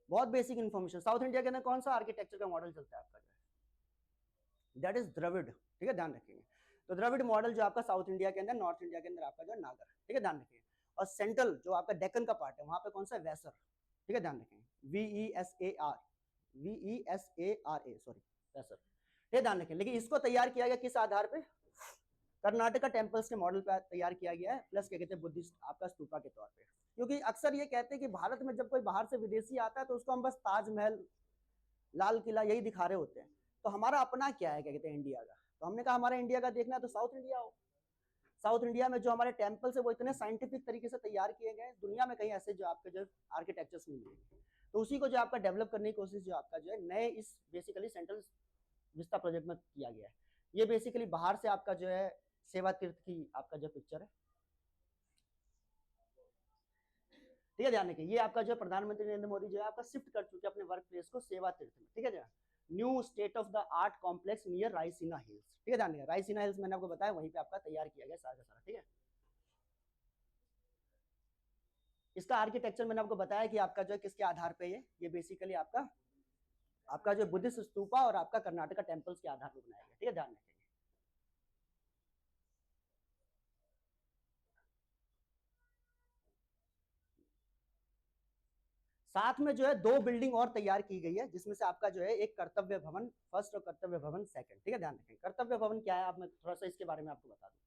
बहुत बेसिक इन्फॉर्मेशन। साउथ इंडिया के अंदर कौन सा आर्किटेक्चर का मॉडल चलता है आपका जो है, दैट इज द्रविड़, ठीक है, ध्यान रखेंगे। तो द्रविड़ मॉडल जो आपका साउथ इंडिया के अंदर, नॉर्थ इंडिया के अंदर आपका जो नागर, ठीक है, ध्यान रखेंगे। और सेंट्रल जो आपका डेक्कन का पार्ट है वहां पे कौन सा वैसर, ठीक है, ध्यान रखेंगे, VESAR, सॉरी वैसर, ठीक है, ध्यान रखें। लेकिन इसको तैयार किया गया किस आधार पे, कर्नाटका टेम्पल्स के मॉडल पर तैयार किया गया है, प्लस क्या कहते हैं बुद्धिस्ट आपका स्तूपा के तौर पे। क्योंकि अक्सर ये कहते हैं कि भारत में जब कोई बाहर से विदेशी आता है तो उसको हम बस ताजमहल, लाल किला यही दिखा रहे होते हैं, तो हमारा अपना क्या है क्या कहते हैं इंडिया का, तो हमने कहा हमारा इंडिया का देखना है तो साउथ इंडिया हो। साउथ इंडिया में जो हमारे टेम्पल्स है वो इतने साइंटिफिक तरीके से तैयार किए गए, दुनिया में कहीं ऐसे जो आपके जो आर्किटेक्चर्स नहीं मिलेंगे, तो उसी को जो आपका डेवलप करने की कोशिश जो आपका जो है नए इस बेसिकली सेंट्रल विस्ता प्रोजेक्ट में किया गया है। ये बेसिकली बाहर से आपका जो है सेवा तीर्थ की आपका जो पिक्चर है, ठीक है, ध्यान रखिए। ये आपका जो प्रधानमंत्री नरेंद्र मोदी जो है आपका शिफ्ट कर चुके हैं अपने वर्क प्लेस को सेवा तीर्थ में, ठीक है, जो new state of the art complex near Raisina hills, ठीक है, ध्यान रखिए। रायसीना हिल्स मैंने आपको बताया वहीं पे आपका तैयार किया गया सारा का सारा, ठीक है। इसका आर्किटेक्चर मैंने आपको बताया कि आपका जो है किसके आधार पे ये बेसिकली आपका आपका जो बुद्धिस्ट स्तूपा और आपका कर्नाटका टेम्पल्स के आधार पर बनाया गया, ठीक है, ध्यान रखेंगे। साथ में जो है दो बिल्डिंग और तैयार की गई है, जिसमें से आपका जो है एक कर्तव्य भवन फर्स्ट और कर्तव्य भवन सेकंड, ठीक है, ध्यान रखें। कर्तव्य भवन क्या है, आप मैं थोड़ा सा इसके बारे में आपको बता दूं।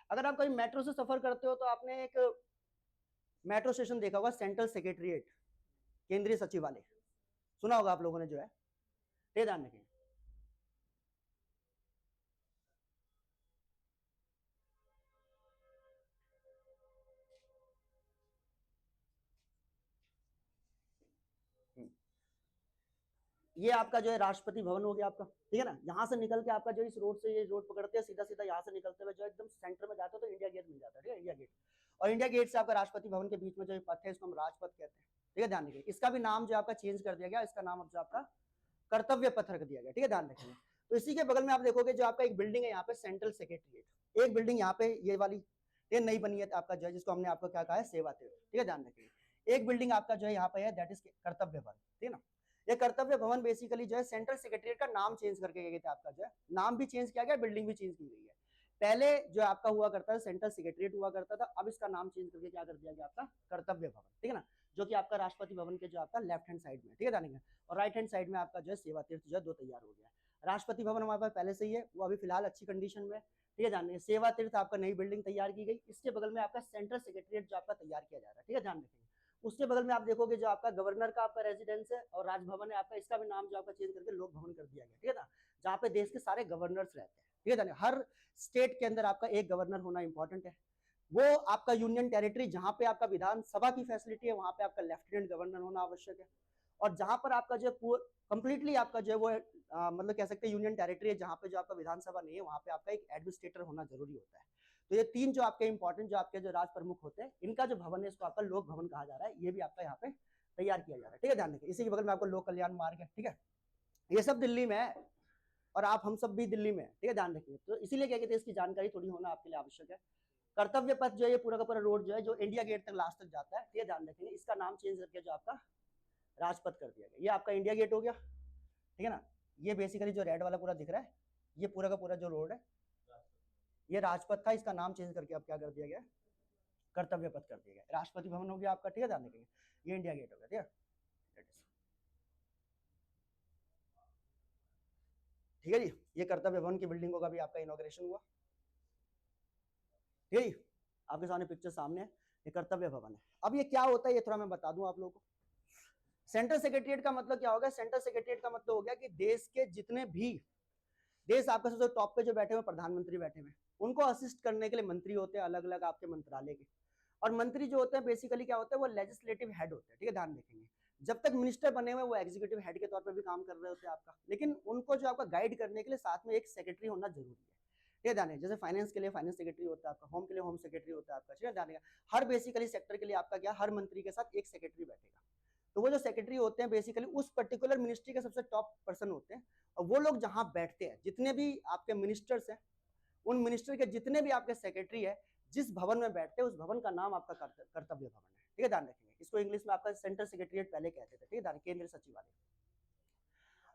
अगर आप कहीं मेट्रो से सफर करते हो तो आपने एक मेट्रो स्टेशन देखा होगा, सेंट्रल सेक्रेटरीट, केंद्रीय सचिवालय, सुना होगा आप लोगों ने जो है, ये ध्यान रखें। ये आपका जो है राष्ट्रपति भवन हो गया आपका, ठीक है ना। यहाँ से निकल के आपका जो इस रोड से ये रोड पकड़ते हैं सीधा सीधा, यहाँ से निकलते हुए जो एकदम सेंटर में जाते हो तो इंडिया गेट मिल जाता है, ठीक है, इंडिया गेट। और इंडिया गेट से आपका राष्ट्रपति भवन के बीच में जो पथ है इसको हम राजपथ कहते हैं, ठीक है, ध्यान रखिए। इसका भी नाम जो आपका चेंज कर दिया गया, इसका नाम अब जो आपका कर्तव्य पथ रख दिया गया, ठीक है, ध्यान रखिए। तो इसी के बगल में आप देखोगे जो आपका एक बिल्डिंग है यहाँ पे सेंट्रल सेक्रेटरीट, एक बिल्डिंग यहाँ पे ये वाली ये नई बनी है आपका जो है, जिसको हमने आपको क्या कहा है, सेवा तीर्थ, ठीक है, ध्यान रखिए। एक बिल्डिंग आपका जो है यहाँ पे है, दैट इज कर्तव्य भवन, ठीक है ना। ये कर्तव्य भवन बेसिकली जो है सेंट्रल सेक्रेटरीट का नाम चेंज करके गए थे, आपका जो है नाम भी चेंज किया गया, बिल्डिंग भी चेंज की गई है। पहले जो आपका हुआ करता था सेंट्रल सेक्रेटरीट हुआ करता था, अब इसका नाम चेंज करके क्या कर दिया गया आपका कर्तव्य भवन, ठीक है ना, जो कि आपका राष्ट्रपति भवन के जो आपका लेफ्ट हैंड साइड में, ठीक है, जानेंगे। और राइट हैंड साइड में आपका जो है सेवा तीर्थ जो है दो तैयार हो गया। राष्ट्रपति भवन हमारे पास पहले से ही है, वो अभी फिलहाल अच्छी कंडीशन में, ठीक है, जानेंगे। सेवा तीर्थ आपका नई बिल्डिंग तैयार की गई, इसके बगल में आपका सेंट्रल सेक्रेटरीट जो आपका तैयार किया जा रहा है, ठीक है, ध्यान रखेंगे। उसके बगल में आप देखोगे जो आपका गवर्नर का आपका रेजिडेंस है और राजभवन है आपका, इसका भी नाम जो आपका चेंज करके लोक भवन कर दिया गया, ठीक है ना, जहाँ पे देश के सारे गवर्नर्स रहते हैं, ठीक है ना। हर स्टेट के अंदर आपका एक गवर्नर होना इंपॉर्टेंट है। वो आपका यूनियन टेरिटरी जहां पे आपका विधानसभा की फैसिलिटी है, वहां पे आपका लेफ्टिनेंट गवर्नर होना आवश्यक है। और जहां पर आपका जो कंप्लीटली आपका जो है वो मतलब कह सकते हैं यूनियन टेरिटरी है, जहां पे जो आपका विधानसभा नहीं है, वहां पे आपका एक एडमिनिस्ट्रेटर होना जरूरी होता है। तो ये तीन जो आपके इंपॉर्टेंट जो आपके जो राज प्रमुख होते हैं, इनका जो भवन है इसको आपका लोक भवन कहा जा रहा है, ये भी आपका यहाँ पे तैयार किया जा रहा है, ठीक है, ध्यान रखिए। इसी के बगल में आपको लोक कल्याण मार्ग है, ठीक है, ये सब दिल्ली में है और आप हम सब भी दिल्ली में, ठीक है, ध्यान रखिए। तो इसीलिए क्या कहते हैं, इसकी जानकारी थोड़ी होना आपके लिए आवश्यक है। कर्तव्य पथ जो है ये पूरा का पूरा रोड जो है जो इंडिया गेट तक लास्ट तक जाता है, ठीक है, ध्यान रखेंगे। इसका नाम चेंज करके जो आपका राजपथ कर दिया गया, ये आपका इंडिया गेट हो गया, ठीक है ना। ये बेसिकली जो रेड वाला पूरा दिख रहा है, ये पूरा का पूरा जो रोड है ये राजपथ था, इसका नाम चेंज करके अब क्या कर दिया गया, कर्तव्य पथ कर दिया गया। राष्ट्रपति भवन हो गया आपका, ठीक है, ध्यान रखेंगे। ये इंडिया गेट हो गया, ठीक है, ठीक है जी। ये कर्तव्य भवन की बिल्डिंगों का भी आपका इनॉग्रेशन हुआ, ठीक है जी, आपके सामने पिक्चर सामने है, ये कर्तव्य भवन है। अब ये क्या होता है ये थोड़ा मैं बता दूं आप लोगों को। सेंट्रल सेक्रेटरीट का मतलब क्या होगा, सेंट्रल सेक्रेटरीट का मतलब हो गया कि देश के जितने भी देश आपके सबसे टॉप पे जो बैठे हुए प्रधानमंत्री बैठे हुए, उनको असिस्ट करने के लिए मंत्री होते हैं अलग अलग आपके मंत्रालय के। और मंत्री जो होते हैं बेसिकली क्या होते हैं, वो लेजिस्लेटिव हेड होते हैं, ठीक है, ध्यान रखेंगे। जब तक मिनिस्टर बने हुए वो एग्जीक्यूटिव हेड के तौर पर भी काम कर रहे होते हैं आपका, लेकिन उनको जो आपका गाइड करने के लिए साथ में एक सेक्रेटरी होना जरूरी है, ठीक है, ध्यान रखें। जैसे फाइनेंस के लिए फाइनेंस सेक्रेटरी होता है आपका, होम के लिए होम सेक्रेटरी होता है आपका, ठीक है, ध्यान रखें। हर बेसिकली सेक्टर के लिए आपका क्या, हर मंत्री के साथ एक सेक्रेटरी बैठेगा। तो वो जो सेक्रेटरी होते हैं बेसिकली उस पर्टिकुलर मिनिस्ट्री के सबसे टॉप पर्सन होते हैं। और वो लोग जहां बैठते हैं, जितने भी आपके मिनिस्टर्स हैं, उन मिनिस्टर के जितने भी आपके सेक्रेटरी है, जिस भवन में बैठते हैं उस भवन का नाम आपका कर्तव्य भवन है, ठीक है, ध्यान रखेंगे। इसको इंग्लिश में आपका सेंट्रल सेक्रेटरीट पहले कहते थे, ठीक है, ध्यान, केंद्रीय सचिवालय।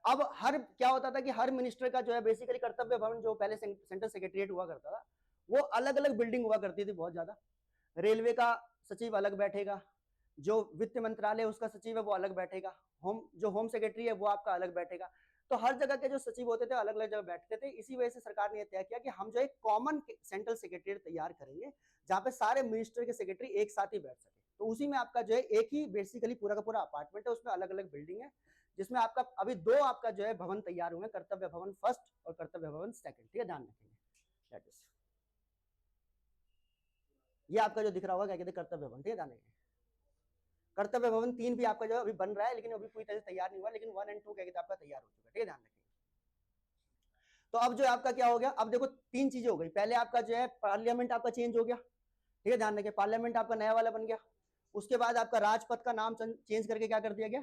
अब हर क्या होता था कि हर मिनिस्टर का जो है बेसिकली कर्तव्य भवन, जो पहले सेंट्रल सेक्रेटरीट हुआ करता था, वो अलग अलग बिल्डिंग हुआ करती थी बहुत ज्यादा। रेलवे का सचिव अलग बैठेगा, जो वित्त मंत्रालय उसका सचिव है वो अलग बैठेगा, होम सेक्रेटरी है वो आपका अलग बैठेगा। तो हर जगह के जो सचिव होते थे अलग अलग जगह बैठते थे। इसी वजह से सरकार ने यह तय किया कि हम जो एक कॉमन सेंट्रल सेक्रेटरी तैयार करेंगे, जहां पे सारे मिनिस्टर के सेक्रेटरी एक साथ ही बैठ सके। तो उसी में आपका जो है एक ही बेसिकली पूरा का पूरा अपार्टमेंट है, उसमें अलग अलग बिल्डिंग है, जिसमें आपका अभी दो आपका जो है भवन तैयार हुए, कर्तव्य भवन फर्स्ट और कर्तव्य भवन सेकंड, ठीक है, ध्यान रखेंगे। दैट इज ये आपका जो दिख रहा होगा क्या कहते हैं, कर्तव्य भवन, ठीक है, ध्यान रखेंगे। कर्तव्य भवन 3 भी आपका जो है अभी बन रहा है, लेकिन अभी पूरी तरह से तैयार नहीं हुआ, लेकिन 1 और 2 क्या कहते हैं आपका तैयार हो चुका है, ठीक है, ध्यान रखेंगे। तो अब जो आपका क्या हो गया, अब देखो 3 चीजें हो गई। पहले आपका जो है पार्लियामेंट आपका चेंज हो गया, ठीक है, ध्यान रखें, पार्लियामेंट आपका नया वाला बन गया। उसके बाद आपका राजपथ का नाम चेंज करके क्या कर दिया गया,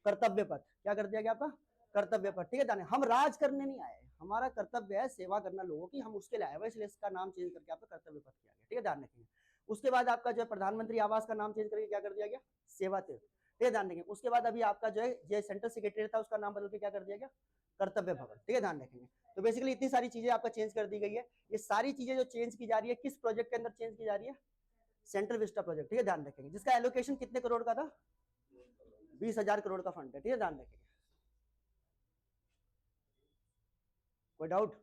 कर्तव्य पथ, क्या कर दिया गया आपका कर्तव्य पथ, ठीक है, ध्यान। हम राज करने नहीं आए, हमारा कर्तव्य है सेवा करना लोगों की, हम उसके लिए आए हुए, इसलिए इसका नाम चेंज करके आपका कर्तव्य पथ किया गया, ठीक है, ध्यान रखेंगे। उसके बाद आपका जो है प्रधानमंत्री आवास का नाम चेंज करके क्या कर दिया गया, सेवा तीर्थ, ठीक है, ध्यान रखेंगे। उसके बाद अभी आपका जो है सेंट्रल सेक्रेटरी था उसका नाम बदल के क्या कर दिया गया, कर्तव्य भवन, ठीक है, ध्यान रखेंगे। तो बेसिकली इतनी सारी चीजें आपका चेंज कर दी गई है। ये सारी चीजें जो चेंज की जा रही है किस प्रोजेक्ट के अंदर चेंज की जा रही है, सेंट्रल विस्टा प्रोजेक्ट, ठीक है, ध्यान रखेंगे, जिसका एलोकेशन कितने करोड़ का था, 20,000 करोड़ का फंड है, ठीक है, ध्यान रखेंगे। कोई डाउट?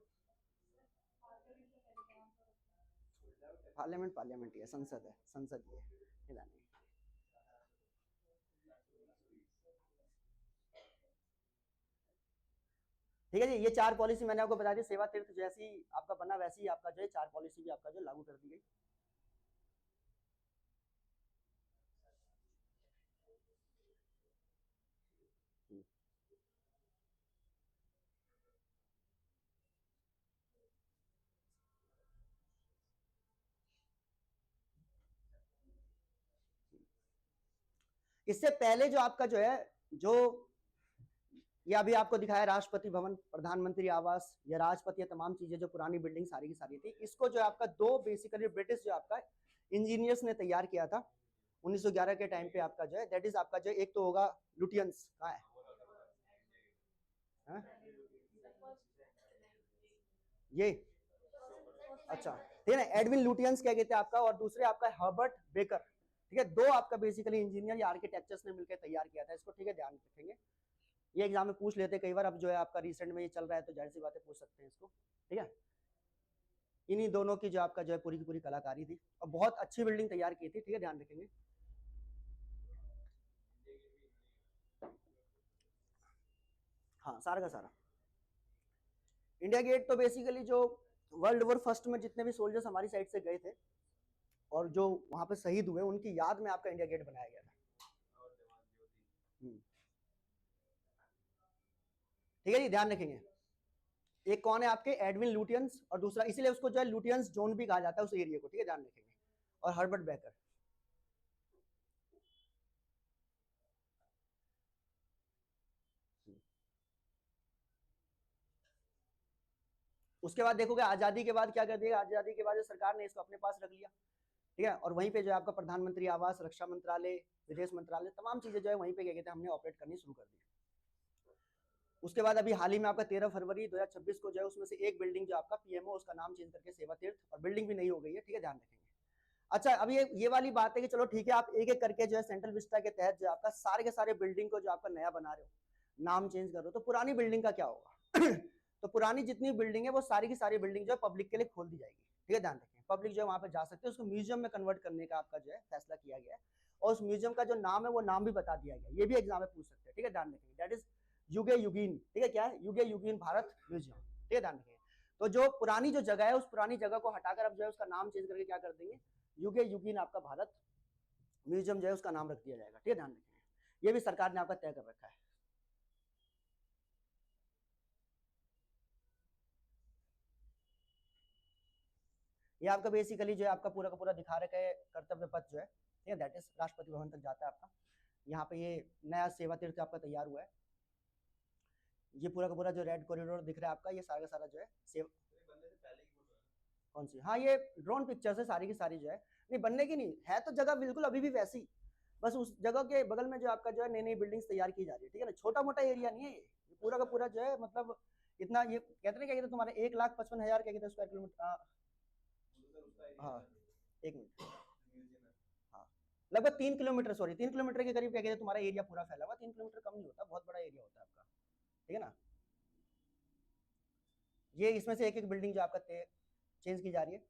पार्लियामेंट ही है, संसद है, संसद ही है, ध्यान रखेंगे। ठीक है जी, ये 4 पॉलिसी मैंने आपको बता दी। सेवा तीर्थ जैसी आपका बना वैसी ही आपका जो है 4 पॉलिसी भी आपका जो लागू कर दी गई। इससे पहले जो आपका जो है, जो ये अभी आपको दिखाया राष्ट्रपति भवन, प्रधानमंत्री आवास, या राजपथ, ये तमाम चीजें जो पुरानी बिल्डिंग सारी की सारी थी, इसको जो आपका दो बेसिकली ब्रिटिश जो आपका इंजीनियर्स ने तैयार किया था 1911 के टाइम पे आपका जो है, दैट इज आपका जो एक तो होगा लुटियंस, कहाँ है हा? ये अच्छा ठीक है ना, एडविन लुटियंस क्या कहते हैं आपका, और दूसरे आपका हर्बर्ट बेकर, ठीक है, दो आपका बेसिकली इंजीनियर या आर्किटेक्चर्स ने मिलकर तैयार किया था इसको, ठीक है, ध्यान रखेंगे, ये एग्जाम में पूछ लेते कई बार, अब जो है आपका रिसेंट में ये चल रहा है तो जाहिर सी बातें पूछ सकते हैं इसको, ठीक है। इन्हीं दोनों की जो आपका जो है पूरी की पूरी कलाकारी थी, और बहुत अच्छी बिल्डिंग तैयार की थी, ठीक है, ध्यान रखेंगे। हाँ, सारा का सारा इंडिया गेट तो बेसिकली जो वर्ल्ड वॉर फर्स्ट में जितने भी सोल्जर्स हमारी साइड से गए थे और जो वहां पे शहीद हुए, उनकी याद में आपका इंडिया गेट बनाया गया था, ठीक है जी, ध्यान रखेंगे। एक कौन है आपके, एडविन लुटियंस, और दूसरा इसीलिए उसको जो है लुटियंस जोन भी कहा जाता है उस एरिया को, ठीक है, ध्यान रखेंगे, और हर्बर्ट बेकर। उसके बाद देखोगे आजादी के बाद क्या कर दिया, आजादी के बाद जो सरकार ने इसको अपने पास रख लिया, ठीक है, और वहीं पे जो है आपका प्रधानमंत्री आवास, रक्षा मंत्रालय, विदेश मंत्रालय, तमाम चीजें जो है वहीं पे क्या कहते हैं हमने ऑपरेट करनी शुरू कर दी। उसके बाद अभी हाल ही में आपका 13 फरवरी 2026 को जो है उसमें से एक बिल्डिंग जो आपका पीएमओ, उसका नाम चेंज करके सेवा तीर्थ, और बिल्डिंग भी नहीं हो गई है, ठीक है, ध्यान रखेंगे। अच्छा, अब ये वाली बात है कि चलो ठीक है, आप एक एक करके जो है सेंट्रल विस्टा के तहत जो आपका सारे के सारे बिल्डिंग को जो आपका नया बना रहे हो, नाम चेंज कर रहे हो, तो पुरानी बिल्डिंग का क्या होगा तो पुरानी जितनी बिल्डिंग है वो सारी की सारी बिल्डिंग जो है पब्लिक के लिए खोल दी जाएगी, ठीक है, ध्यान रखें, पब्लिक जो है वहां पे जा सकते हैं, उसको म्यूजियम में कन्वर्ट करने का आपका जो है फैसला किया गया है, और उस म्यूजियम का जो नाम है वो नाम भी बता दिया गया, ये भी एग्जाम में पूछ सकते हैं, ठीक है, ध्यान रखेंगे, दैट इज युगे युगीन, ठीक है, क्या है, युगे युगीन भारत म्यूजियम, ठीक है, ध्यान रखेंगे। तो जो पुरानी जो जगह है उस पुरानी जगह को हटाकर अब जो है उसका नाम चेंज करके क्या कर देंगे, युगे युगीन आपका भारत म्यूजियम जो है उसका नाम रख दिया जाएगा, ठीक है, ध्यान रखेंगे, ये भी सरकार ने आपका तय कर रखा है। ये आपका बेसिकली जो है आपका पूरा का पूरा दिखा रखा है कर्तव्य पथ जो है, ठीक है, दैट इज राष्ट्रपति भवन तक जाता है आपका, यहाँ पे ये नया सेवा तीर्थ आपका तैयार हुआ है, ये पूरा का पूरा जो रेड कॉरिडोर दिख रहा है आपका, ये सारा का सारा जो है सेव कौन सी, हाँ ये ड्रोन पिक्चर्स है सारी की सारी जो है, नहीं बनने की नहीं है, तो जगह बिल्कुल अभी भी वैसी, बस उस जगह के बगल में जो आपका जो है नई नई बिल्डिंग्स तैयार की जा रही है, ठीक है ना, छोटा मोटा एरिया नहीं है ये पूरा का पूरा जो है, मतलब इतना, ये कहते हैं क्या कहते तुम्हारे 1,55,000 क्या कहते हैं स्क्वायर किलोमीटर, हाँ 1 मिनट, हाँ लगभग 3 किलोमीटर, सॉरी 3 किलोमीटर के करीब क्या कहते हैं तुम्हारा एरिया पूरा फैला हुआ, 3 किलोमीटर कम नहीं होता, बहुत बड़ा एरिया होता है आपका, ठीक है ना। ये इसमें से एक एक बिल्डिंग जो आपका चेंज की जा रही है,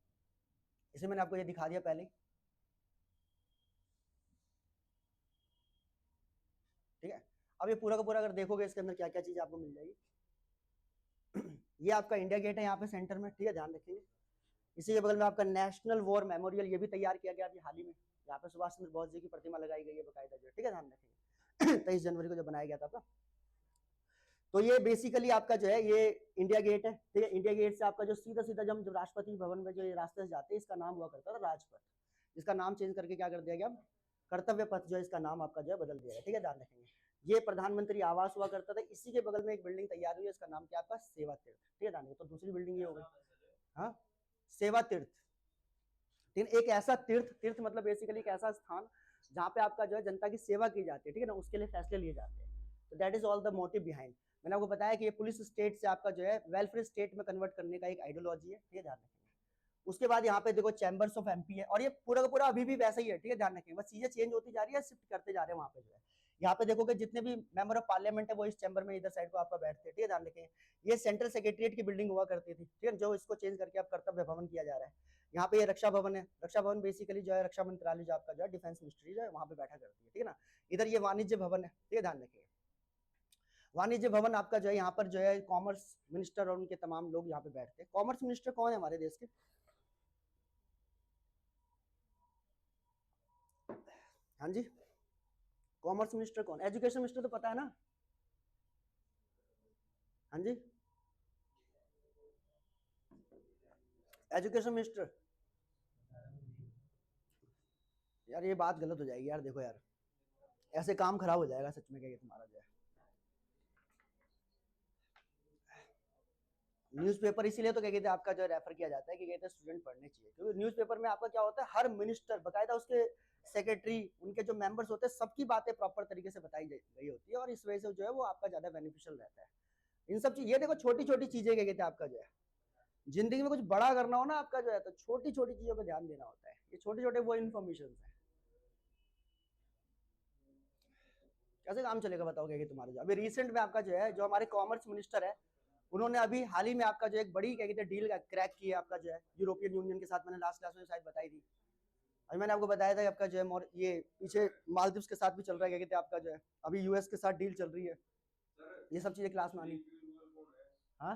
इसे मैंने आपको ये दिखा दिया पहले, ठीक है। अब ये पूरा का पूरा अगर देखोगे इसके अंदर क्या क्या चीज आपको मिल जाएगी ये आपका इंडिया गेट है यहाँ पे सेंटर में, ठीक है, ध्यान रखेंगे। इसी के बगल में आपका नेशनल वॉर मेमोरियल, ये भी तैयार किया गया अभी हाल ही में, यहाँ पे सुभाष चंद्र बोस जी की प्रतिमा लगाई गई है बकायदा जो, ठीक है, ध्यान रखेंगे 23 जनवरी को जो बनाया गया था आपका। तो ये बेसिकली आपका जो है ये इंडिया गेट है, ठीक है, इंडिया गेट से आपका जो सीधा सीधा जब राष्ट्रपति भवन में जो ये रास्ते से जाते हैं, इसका नाम हुआ करता था राजपथ, इसका नाम चेंज करके क्या कर दिया गया, कर्तव्य पथ जो है इसका नाम आपका जो है बदल दिया गया, ठीक है, ध्यान रखेंगे। ये प्रधानमंत्री आवास हुआ करता था, इसी के बगल में एक बिल्डिंग तैयार हुई है, इसका नाम क्या आपका सेवा तीर्थ, ठीक है, ध्यान रखेंगे। तो दूसरी बिल्डिंग ये हो गई, हाँ सेवा तीर्थ, एक ऐसा तीर्थ, तीर्थ मतलब बेसिकली एक ऐसा स्थान जहाँ पे आपका जो है जनता की सेवा की जाती है, ठीक है ना, उसके लिए फैसले लिए जाते हैं, तो that is all the motive behind. मैंने आपको बताया कि ये पुलिस स्टेट से आपका जो है वेलफेयर स्टेट में कन्वर्ट करने का एक आइडियोलॉजी है, ठीक है, ध्यान रखेंगे। उसके बाद यहाँ पे देखो चैम्बर्स ऑफ एमपी है, और ये पूरा का पूरा अभी भी वैसा ही है, ठीक है, ध्यान रखेंगे, बस चीजें चेंज होती जा रही है, शिफ्ट करते जा रहे हैं वहाँ पे जो है। यहाँ पे देखोगे जितने भी मेंबर ऑफ पार्लियामेंट है वो इस चैम्बर में इधर साइड को आपका बैठते हैं, ठीक है, ध्यान रखेंगे। ये सेंट्रल सेक्रेटरिएट की बिल्डिंग हुआ करती थी, ठीक है, जो इसको चेंज करके अब कर्तव्य भवन किया जा रहा है। यहाँ पे ये रक्षा भवन है, रक्षा भवन बेसिकली जो है रक्षा मंत्रालय जो आपका जो है डिफेंस मिनिस्ट्री जो है वहाँ पे बैठा करती है, ठीक है ना। इधर ये वाणिज्य भवन है, ठीक है, ध्यान रखिए। वाणिज्य भवन आपका जो है यहाँ पर जो है कॉमर्स मिनिस्टर और उनके तमाम लोग यहाँ पे बैठते हैं। कॉमर्स मिनिस्टर कौन है हमारे देश के, हाँ जी, कॉमर्स मिनिस्टर कौन, एजुकेशन मिनिस्टर तो पता है ना, हाँ जी, एजुकेशन मिनिस्टर, यार ये बात गलत हो जाएगी यार, देखो यार ऐसे काम खराब हो जाएगा सच में क्या तुम्हारा जो है। न्यूज़पेपर इसीलिए तो क्या कहते हैं आपका जो रेफर किया जाता है कि कहते हैं स्टूडेंट पढ़ने चाहिए, क्योंकि न्यूज़पेपर में आपका क्या होता है, हर मिनिस्टर बकायदा उसके सेक्रेटरी उनके जो मेंबर्स होते हैं सबकी बातें प्रॉपर तरीके से बताई गई होती है, और इस वजह से जो है वो आपका ज्यादा बेनिफिशियल रहता है। इन सब चीज, ये देखो छोटी छोटी चीजें क्या कहते हैं आपका जो है, जिंदगी में कुछ बड़ा करना हो ना आपका जो है, तो छोटी छोटी चीजों पर ध्यान देना होता है। ये छोटे छोटे वो इन्फॉर्मेशन है। कैसे काम चलेगा बताओगे कि तुम्हारा जो अभी रिसेंट में आपका जो है, जो हमारे कॉमर्स मिनिस्टर है, उन्होंने अभी हाल ही में आपका जो एक बड़ी क्या कहते हैं डील क्रैक की है आपका जो है यूरोपियन यूनियन के साथ। मैंने लास्ट क्लास में शायद बताई थी, अभी मैंने आपको बताया था आपका जो है ये पीछे मालदीव्स के साथ भी चल रहा है क्या कहते हैं आपका जो है, अभी यूएस के साथ डील चल रही है। ये सब चीजें क्लास में आनी। हाँ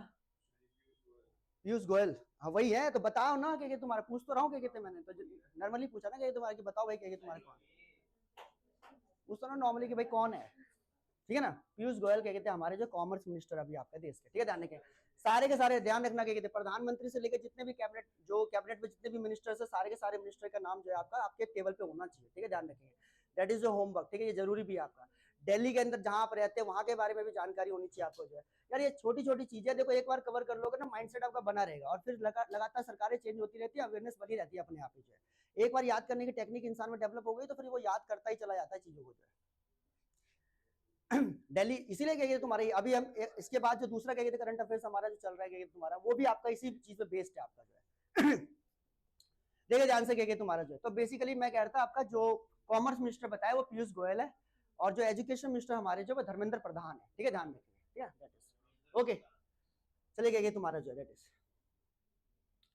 पीयूष गोयल, हाँ वही है। तो बताओ ना क्या तुम्हारा, पूछ तो रहा हूँ क्या कहते, मैंने तो नॉर्मली पूछा ना क्या तुम्हारा, कि बताओ भाई क्या तुम्हारे कौन, पूछता ना नॉर्मली कि भाई कौन है, ठीक है ना। पीयूष गोयल क्या कहते हैं हमारे जो कॉमर्स मिनिस्टर अभी आपका देश के, ठीक है, ध्यान रखें सारे के सारे, ध्यान रखना क्या कहते हैं, प्रधानमंत्री से लेकर जितने भी कैबिनेट, जो कैबिनेट में जितने भी मिनिस्टर्स है, सारे के सारे मिनिस्टर का नाम जो है आपका आपके टेबल पे होना चाहिए, ठीक है, ध्यान रखेंगे। दैट इज योर होमवर्क, ठीक है, ये जरूरी भी है आपका। दिल्ली के अंदर जहां आप रहते हैं वहां के बारे में भी जानकारी होनी चाहिए आपको जो है। यार ये छोटी छोटी चीजें देखो, एक बार कवर कर लोगे ना, माइंडसेट आपका बना रहेगा, और फिर लगातार सरकारें चेंज होती रहती है, अवेयरनेस बनी रहती है अपने आप ही जो है। एक बार याद करने की टेक्निक इंसान में डेवलप हो गई तो फिर वो याद करता ही चला जाता है चीजों को जो है। दिल्ली इसीलिए क्या कहते तुम्हारा, अभी हम इसके बाद जो दूसरा क्या कहते करंट अफेयर्स हमारा जो चल रहा है क्या कहते तुम्हारा, वो भी आपका इसी चीज पे बेस्ड है आपका जो है। देखिए ध्यान से क्या कहते तुम्हारा जो है, तो बेसिकली मैं कह रहा था आपका जो कॉमर्स मिनिस्टर बताया वो पीयूष गोयल है, और जो एजुकेशन मिनिस्टर हमारे जो धर्मेंद्र प्रधान है, ठीक है, ध्यान रखिए, ठीक है, ओके। चलिए क्या तुम्हारा जो है दैट इज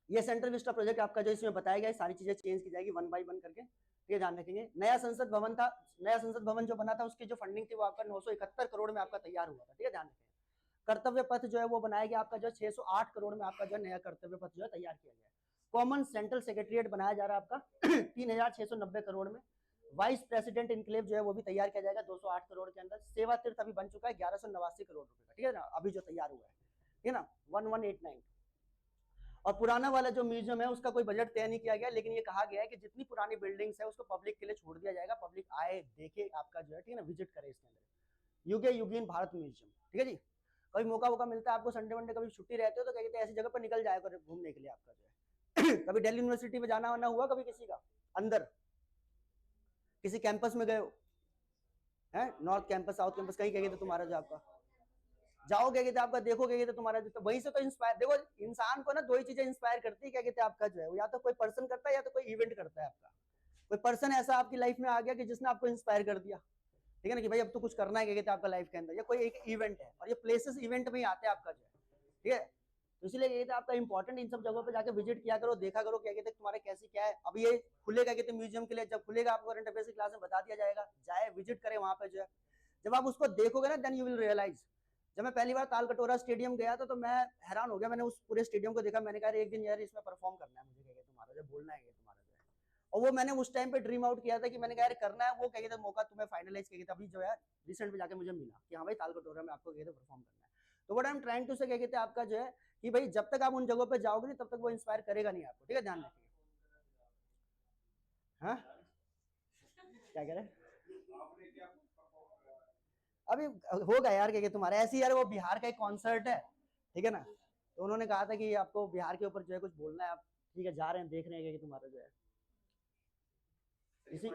ये सेंट्रल विस्टा प्रोजेक्ट आपका जो इसमें बताया गया है, सारी चीजें चेंज की जाएगी 1 बाय 1 करके, ये ध्यान रखेंगे। नया संसद भवन था, नया संसद भवन जो बना था उसकी जो फंडिंग थी वो आपका 971 करोड़ में आपका तैयार हुआ था, ठीक है, ध्यान रखेंगे। कर्तव्य पथ जो है वो बनाया गया आपका जो 608 करोड़ में आपका जो नया कर्तव्य पथ जो है तैयार किया गया है। कॉमन सेंट्रल सेक्रेटरिएट बनाया जा रहा है आपका 3690 करोड़ में। वाइस प्रेसिडेंट इनक्लेव जो है वो भी तैयार किया जाएगा 208 करोड़ के अंदर। सेवा तीर्थ अभी बन चुका है 1189 करोड़ रुपए का, ठीक है ना, अभी जो तैयार हुआ है, ठीक है ना, 1189। और पुराना वाला जो म्यूजियम है उसका कोई बजट तय नहीं किया गया, लेकिन ये कहा गया है कि जितनी पुरानी बिल्डिंग्स है उसको पब्लिक के लिए छोड़ दिया जाएगा, पब्लिक आए देखे आपका जो है, ठीक है ना, विजिट करे इसके अंदर। युगे युगीन भारत म्यूजियम, ठीक है जी। कभी मौका मिलता है आपको, संडे वनडे कभी छुट्टी रहती हो तो क्या कहते हैं ऐसी जगह पर निकल जाए कर घूमने के लिए आपका जो है। कभी दिल्ली यूनिवर्सिटी में जाना वाना हुआ कभी किसी का, अंदर किसी कैंपस में गए हो, है नॉर्थ कैंपस साउथ कैंपस कहीं, क्या कहते तुम्हारा जो आपका जाओगे कहते आपका देखोगे तो तुम्हारा जो, तो वहीं से तो इंस्पायर, देखो इंसान को ना दो ही चीजें इंस्पायर करती है क्या कहते हैं आपका जो है, या तो कोई पर्सन करता है या तो कोई इवेंट करता है आपका। कोई पर्सन ऐसा आपकी लाइफ में आ गया कि जिसने आपको इंस्पायर कर दिया, ठीक है ना, कि भाई अब तो कुछ करना है क्या कहते हैं आपका लाइफ के अंदर, या कोई एक इवेंट है, और ये प्लेसेस इवेंट में ही आते हैं आपका जो है, ठीक है। तो इसलिए कहते हैं आपका इंपॉर्टेंट इन सब जगहों पे जाकर विजिट किया करो, देखा करो क्या कहते हैं तुम्हारे कैसी क्या है। अब ये खुलेगा कहते हैं म्यूजियम के लिए, जब खुलेगा आपको करंट अफेयर्स की क्लास में बता दिया जाएगा, जाए विजिट करें वहां पे जो है। जब आप उसको देखोगे ना देन यू विल रियलाइज। जब मैं पहली बार तालकटोरा स्टेडियम गया था तो मैं हैरान हो गया, मैंने उस पूरे स्टेडियम को देखा, मैंने कहा एक दिन यार इसमें परफॉर्म करना है मुझे, क्या तुम्हारा जो बोलना है तुम्हारा जो है। और वो मैंने उस टाइम पे ड्रीम आउट किया था कि मैंने कहा यार करना है, वो क्या कहते मौका तुम्हें फाइनलाइज किया था अभी जो है रिसेंट में जाके मुझे मिला कि हाँ भाई तालकटोरा में आपको कहते परफॉर्म करना है। तो what I am trying to say क्या कहते हैं आपका जो है कि भाई जब तक आप उन जगहों पे जाओगे नहीं तब तक वो इंस्पायर करेगा नहीं आपको, ठीक है, ध्यान रखिए। हाँ क्या कह रहे अभी होगा यार, क्या तुम्हारा ऐसी यार वो बिहार का एक कॉन्सर्ट है, ठीक है ना, तो उन्होंने कहा था कि आपको बिहार के ऊपर जो है कुछ बोलना है, आप ठीक है जा रहे हैं देख रहे हैं कि तुम्हारा जो है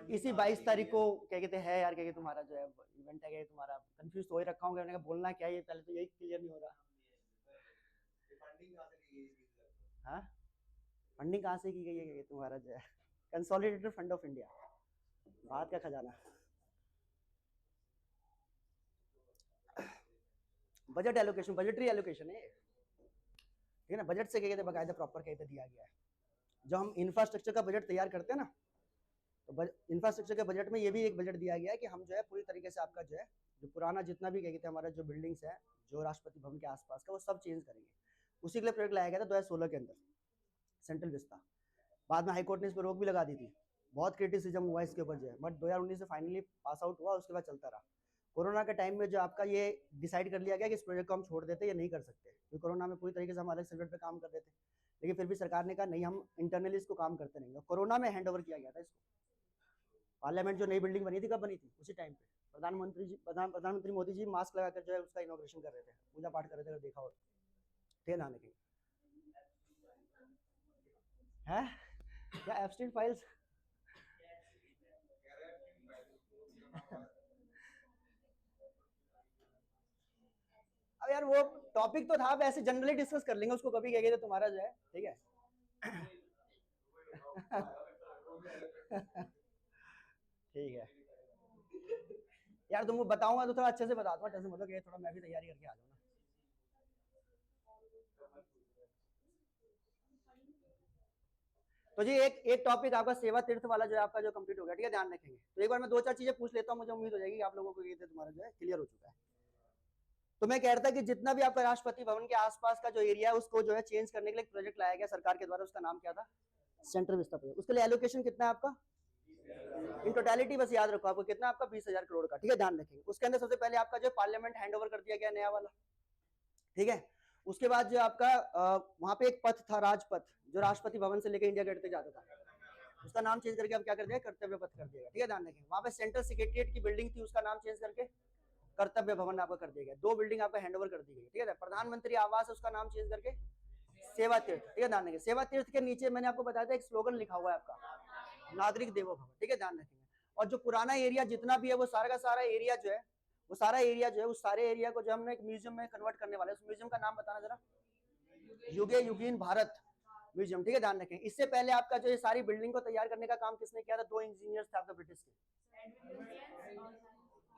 इसी 22 तारीख को क्या कहते हैं यार, क्या तुम्हारा जो है इवेंट है, तुम्हारा कंफ्यूज तो ही रखा हूँ, मैंने कहा बोलना क्या है पहले तो यही क्लियर नहीं हो रहा। हाँ फंडिंग कहाँ से की गई है तुम्हारा जो है, consolidated fund of India, Bharat का खजाना। बजट एलोकेशन, बजटरी एलोकेशन है, ठीक है ना, बजट से क्या कहते हैं बकायदा प्रॉपर कहते दिया गया है। जो हम इंफ्रास्ट्रक्चर का बजट तैयार करते हैं ना, तो इंफ्रास्ट्रक्चर के बजट में ये भी एक बजट दिया गया है कि हम जो है पूरी तरीके से आपका जो है जो पुराना जितना भी क्या कहते हैं हमारा जो बिल्डिंग्स है जो राष्ट्रपति भवन के आसपास का वो सब चेंज करेंगे। उसी के लिए प्रोजेक्ट लाया गया था 2016 के अंदर, सेंट्रल विस्ता। बाद में हाईकोर्ट ने इस पर रोक भी लगा दी थी, बहुत क्रिटिसिज्म हुआ इसके ऊपर जो है, बट 2019 से फाइनली पास आउट हुआ, उसके बाद चलता रहा। कोरोना के टाइम में जो आपका ये डिसाइड कर लिया गया कि इस प्रोजेक्ट को हम छोड़ देते, ये नहीं कर सकते, क्योंकि कोरोना में पूरी तरीके से हम अलग सब्जेक्ट पे काम कर रहे थे, लेकिन फिर भी सरकार ने कहा नहीं हम इंटरनली इसको काम करते रहेंगे। कोरोना में हैंड ओवर किया गया था इसको। पार्लियामेंट जो नई बिल्डिंग बनी थी कब बनी थी, उसी टाइम पे प्रधानमंत्री मोदी जी मास्क लगाकर जो है उसका इनॉग्रेशन कर रहे थे, पूजा पाठ कर रहे थे, अगर देखा हो थे ना लेकिन है क्या एब्स्टेन फाइल्स अब यार वो टॉपिक तो था, वैसे जनरली डिस्कस कर लेंगे उसको कभी, कहेंगे तो तुम्हारा जो है ठीक है। ठीक है यार, तुमको बताऊंगा तो थोड़ा अच्छे से बता दूंगा, टेंशन मत लो कि थोड़ा मैं भी तैयारी करके आ जाऊँ ना। तो जी एक टॉपिक आपका सेवा तीर्थ वाला जो है आपका जो कंप्लीट हो गया, ठीक है, ध्यान रखेंगे। तो एक बार मैं दो चार चीजें पूछ लेता हूँ, मुझे उम्मीद हो जाएगी कि आप लोगों को ये तुम्हारा जो है क्लियर हो चुका है। तो मैं कह रहा था कि जितना भी आपका राष्ट्रपति भवन के आसपास का जो एरिया है उसको जो है चेंज करने के लिए एक प्रोजेक्ट लाया गया सरकार के द्वारा, उसका नाम क्या था? Central vista project. उसके लिए एलोकेशन कितना है आपका इन टोटलिटी, बस याद रखो आपको कितना आपका 20,000 करोड़ का, ठीक है, ध्यान रखेंगे। उसके अंदर सबसे पहले आपका जो पार्लियामेंट हैंड ओवर कर दिया गया नया वाला, ठीक है। उसके बाद जो आपका वहां पे एक पथ था, राजपथ, जो राष्ट्रपति भवन से लेकर इंडिया गेट तक जाता था, उसका नाम चेंज करके अब क्या कर दिया, कर्तव्य पथ कर दिया, ठीक है, ध्यान रखेंगे। वहां पे सेंट्रल सेक्रेटरिएट की बिल्डिंग थी, उसका नाम चेंज करके कर्तव्य भवन आपका कर दिया गया। दो बिल्डिंग आपका हैंड ओवर कर दी गई, ठीक है। प्रधानमंत्री आवास उसका नाम चेंज करके सेवा तीर्थ, ठीक है, ध्यान रखेंगे। सेवा तीर्थ के नीचे मैंने आपको बताया था एक स्लोगन लिखा हुआ है आपका, नागरिक देवो भव, ठीक है, ध्यान रखेंगे। और जो पुराना एरिया जितना भी है वो सारा का सारा एरिया जो है, वो सारा एरिया जो है उस सारे एरिया को जो हमने एक म्यूजियम में कन्वर्ट करने वाले, उस म्यूजियम का नाम बताना जरा, युगे युगीन भारत म्यूजियम, ठीक है, ध्यान रखें। इससे पहले आपका जो ये सारी बिल्डिंग को तैयार करने का काम किसने किया था? दो इंजीनियर्स थे आपका ब्रिटिश के,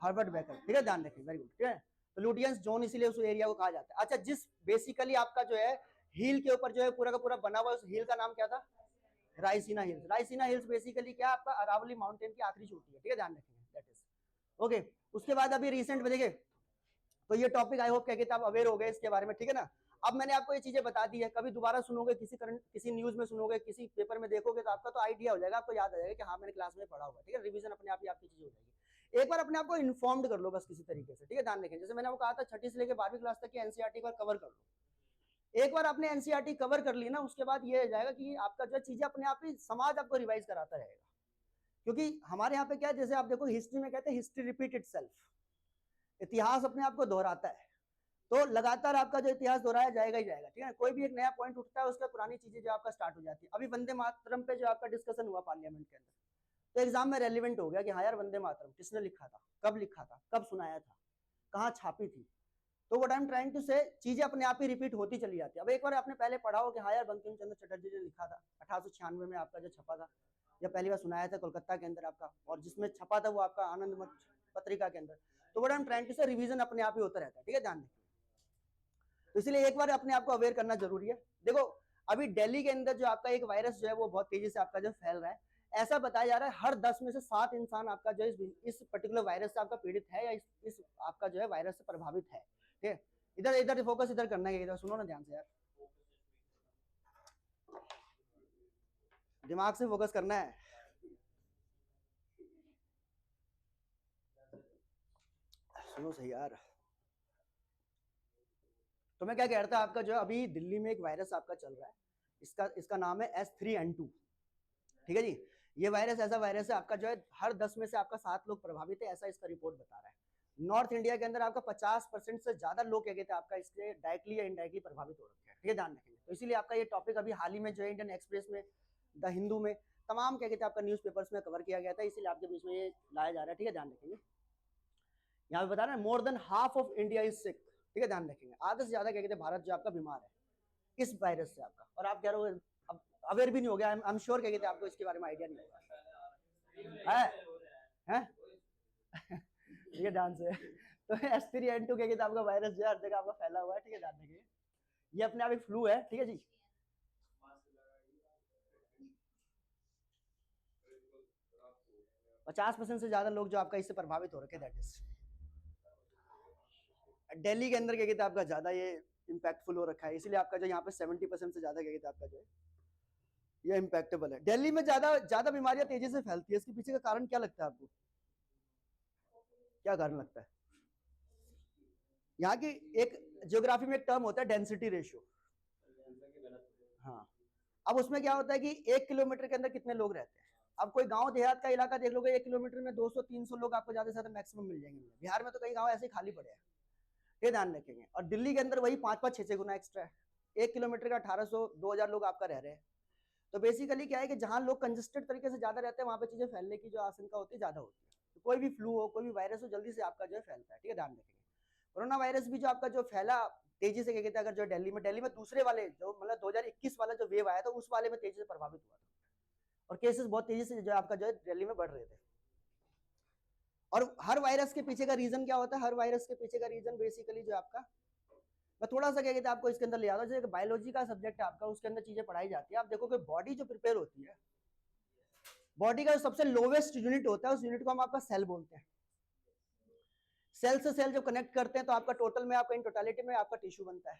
हर्बर्ट बेकर, ठीक है, ध्यान रखें, वेरी गुड, ठीक है। तो लुटियंस जोन इसीलिए उस एरिया को कहा जाता है। अच्छा, जिस बेसिकली आपका जो है हिल के ऊपर जो है पूरा का पूरा बना हुआ, उस हिल का नाम क्या था? Raisina hills. Raisina hills basically क्या आपका अरावली माउंटेन की आखिरी चोटी है, ठीक है, ध्यान रखेंगे, दैट इज ओके। उसके बाद अभी रिसेंट में देखिए, तो ये टॉपिक आई होप क्या कहते हैं आप अवेयर हो गए इसके बारे में, ठीक है ना। अब मैंने आपको ये चीजें बता दी है, कभी दोबारा सुनोगे, किसी न्यूज में सुनोगे, किसी पेपर में देखोगे, तो आपका तो आइडिया हो जाएगा, आपको याद आ जाएगा कि हाँ मैंने क्लास में पढ़ा हुआ, ठीक है। रिवीजन अपने आप ही आपकी चीजें हो जाएगी। एक बार अपने आप को इन्फॉर्म्ड कर लो बस किसी तरीके से, ठीक है, ध्यान रखें। जैसे मैंने आपको कहा था 6ठी से लेकर 12वीं क्लास तक की एनसीईआरटी को कवर कर लो। एक बार आपने एनसीईआरटी कवर कर ली ना, उसके बाद ये हो जाएगा कि आपका जो चीजें अपने आप ही समाज आपको रिवाइज कराता रहेगा। क्योंकि हमारे यहाँ पे क्या है, जैसे आप देखो हिस्ट्री में कहते हैं हिस्ट्री रिपीट इटसेल्फ, इतिहास अपने आप को दोहराता है। तो लगातार आपका जो इतिहास दोहराया जाएगा ही जाएगा, ठीक है। कोई भी एक नया पॉइंट उठता है, उसका पुरानी चीजें जो आपका स्टार्ट हो जाती है। अभी वंदे मातरम पे जो आपका डिस्कशन हुआ पार्लियामेंट के अंदर, तो एग्जाम में रेलिवेंट हो गया कि हाँ यार वंदे मातरम किसने लिखा था, कब लिखा था, कब सुनाया था, कहाँ छापी थी। तो what I am trying to say, चीजें अपने आप ही रिपीट होती चली जाती है। अब एक बार आपने पहले पढ़ा हो कि हाँ यार बंकिम चंद्र चटर्जी ने लिखा था, 1896 में आपका जो छपा था, या पहली बार सुनाया था कोलकाता के अंदर आपका, और जिसमें छपा था वो आपका आनंद मठ पत्रिका के अंदर। तो what I am trying to say, revision अपने आप ही होता रहता है, ठीक है, ध्यान रखिए। तो इसलिए एक बार अपने आप को अवेयर करना जरूरी है। देखो अभी दिल्ली के अंदर जो आपका एक वायरस जो है वो बहुत तेजी से आपका जो फैल रहा है, ऐसा बताया जा रहा है हर 10 में से 7 इंसान आपका जो इस पर्टिकुलर वायरस से आपका पीड़ित है, या इस आपका जो है वायरस से प्रभावित है, ठीक है। इधर इधर फोकस इधर करना है, इधर सुनो ना ध्यान से यार, दिमाग से फोकस करना है। सुनो सही यार। तो मैं क्या कह रहा था, आपका जो अभी दिल्ली में एक वायरस आपका चल रहा है, इसका नाम है S3N2, ठीक है जी। ये वायरस ऐसा वायरस है आपका जो है हर 10 में से आपका 7 लोग प्रभावित है, ऐसा इसका रिपोर्ट बता रहा है। नॉर्थ इंडिया के अंदर आपका 50% से ज्यादा लोग क्या कहते हैं आपका इससे डायरेक्टली या इनडायरेक्टली प्रभावित हो रखे हैं, ठीक है, ध्यान रखेंगे। तो इसीलिए आपका ये टॉपिक अभी हाल ही में जो है इंडियन एक्सप्रेस में, द हिंदू में, तमाम क्या कहते हैं आपका न्यूज़पेपर्स में कवर किया गया था, इसीलिए आपके बीच में ये लाया जा रहा है, ठीक है, ध्यान रखेंगे। यहाँ पे बता रहे हैं more than half of India is sick, ठीक है, ध्यान रखेंगे। आधे से ज्यादा क्या कहते हैं भारत जो आपका बीमार है इस वायरस से आपका, और आप कह रहे हो अब अवेयर भी नहीं हो गया, आई एम श्योर क्या कहते हैं आपको इसके बारे में आइडिया नहीं होगा, है ठीक है, ध्यान से। तो S3N2 क्या कहते हैं आपका वायरस जो है हर जगह आपका फैला हुआ है, ठीक है, ध्यान रखिए। ये अपने आप एक फ्लू है, ठीक है जी। 50% से ज्यादा लोग जो आपका इससे प्रभावित हो रखे, दैट इज दिल्ली के अंदर क्या कहते हैं आपका ज्यादा ये इम्पैक्टफुल हो रखा है, इसलिए आपका जो यहाँ पे 70% से ज्यादा क्या कहते हैं आपका जो है ये इम्पैक्टेबल है। दिल्ली में ज्यादा बीमारियां तेजी से फैलती है, इसके पीछे का कारण क्या लगता है आपको? क्या कारण लगता है? यहाँ की एक ज्योग्राफी में एक टर्म होता है डेंसिटी रेशियो। हाँ, अब उसमें क्या होता है कि 1 किलोमीटर के अंदर कितने लोग रहते हैं, अब कोई गांव देहात का इलाका देख लोगे, 1 किलोमीटर में 200-300 लोग आपको ज्यादा से ज्यादा मैक्सिमम मिल जाएंगे। बिहार में तो कई गांव ऐसे खाली पड़े हैं, ये ध्यान रखेंगे। और दिल्ली के अंदर वही 5-5 6-6 गुना एक्स्ट्रा है, 1 किलोमीटर का 1800-2000 लोग आपका रह रहे हैं। तो बेसिकली क्या है कि जहां लोग कंजेस्टेड तरीके से ज्यादा रहते हैं वहां पे चीजें फैलने की जो आशंका होती है ज्यादा होती है। तो कोई भी फ्लू हो, कोई भी वायरस हो, जल्दी से आपका जो है फैलता है, ठीक है, ध्यान रखेंगे। कोरोना वायरस भी जो आपका जो फैला तेजी से, क्या कहते हैं, अगर जो दिल्ली में दूसरे वाले जो मतलब 2021 वाला जो वेव आया था उस वाले में तेजी से प्रभावित हुआ था, और केसेस बहुत तेजी से जो आपका जो है दिल्ली में बढ़ रहे थे। और हर वायरस के पीछे का रीजन क्या होता है? हर वायरस के पीछे का रीजन बेसिकली जो आपका, मैं थोड़ा सा क्या कहते हैं आपको इसके अंदर ले आता हूँ, जैसे बायोलॉजी का सब्जेक्ट है आपका, उसके अंदर चीजें पढ़ाई जाती है। आप देखो कि बॉडी जो प्रिपेयर होती है, बॉडी का जो सबसे लोवेस्ट यूनिट होता है उस यूनिट को हम आपका सेल बोलते हैं। सेल से सेल जब कनेक्ट करते हैं तो आपका टोटल में, आपका इन टोटलिटी में आपका टिश्यू बनता है,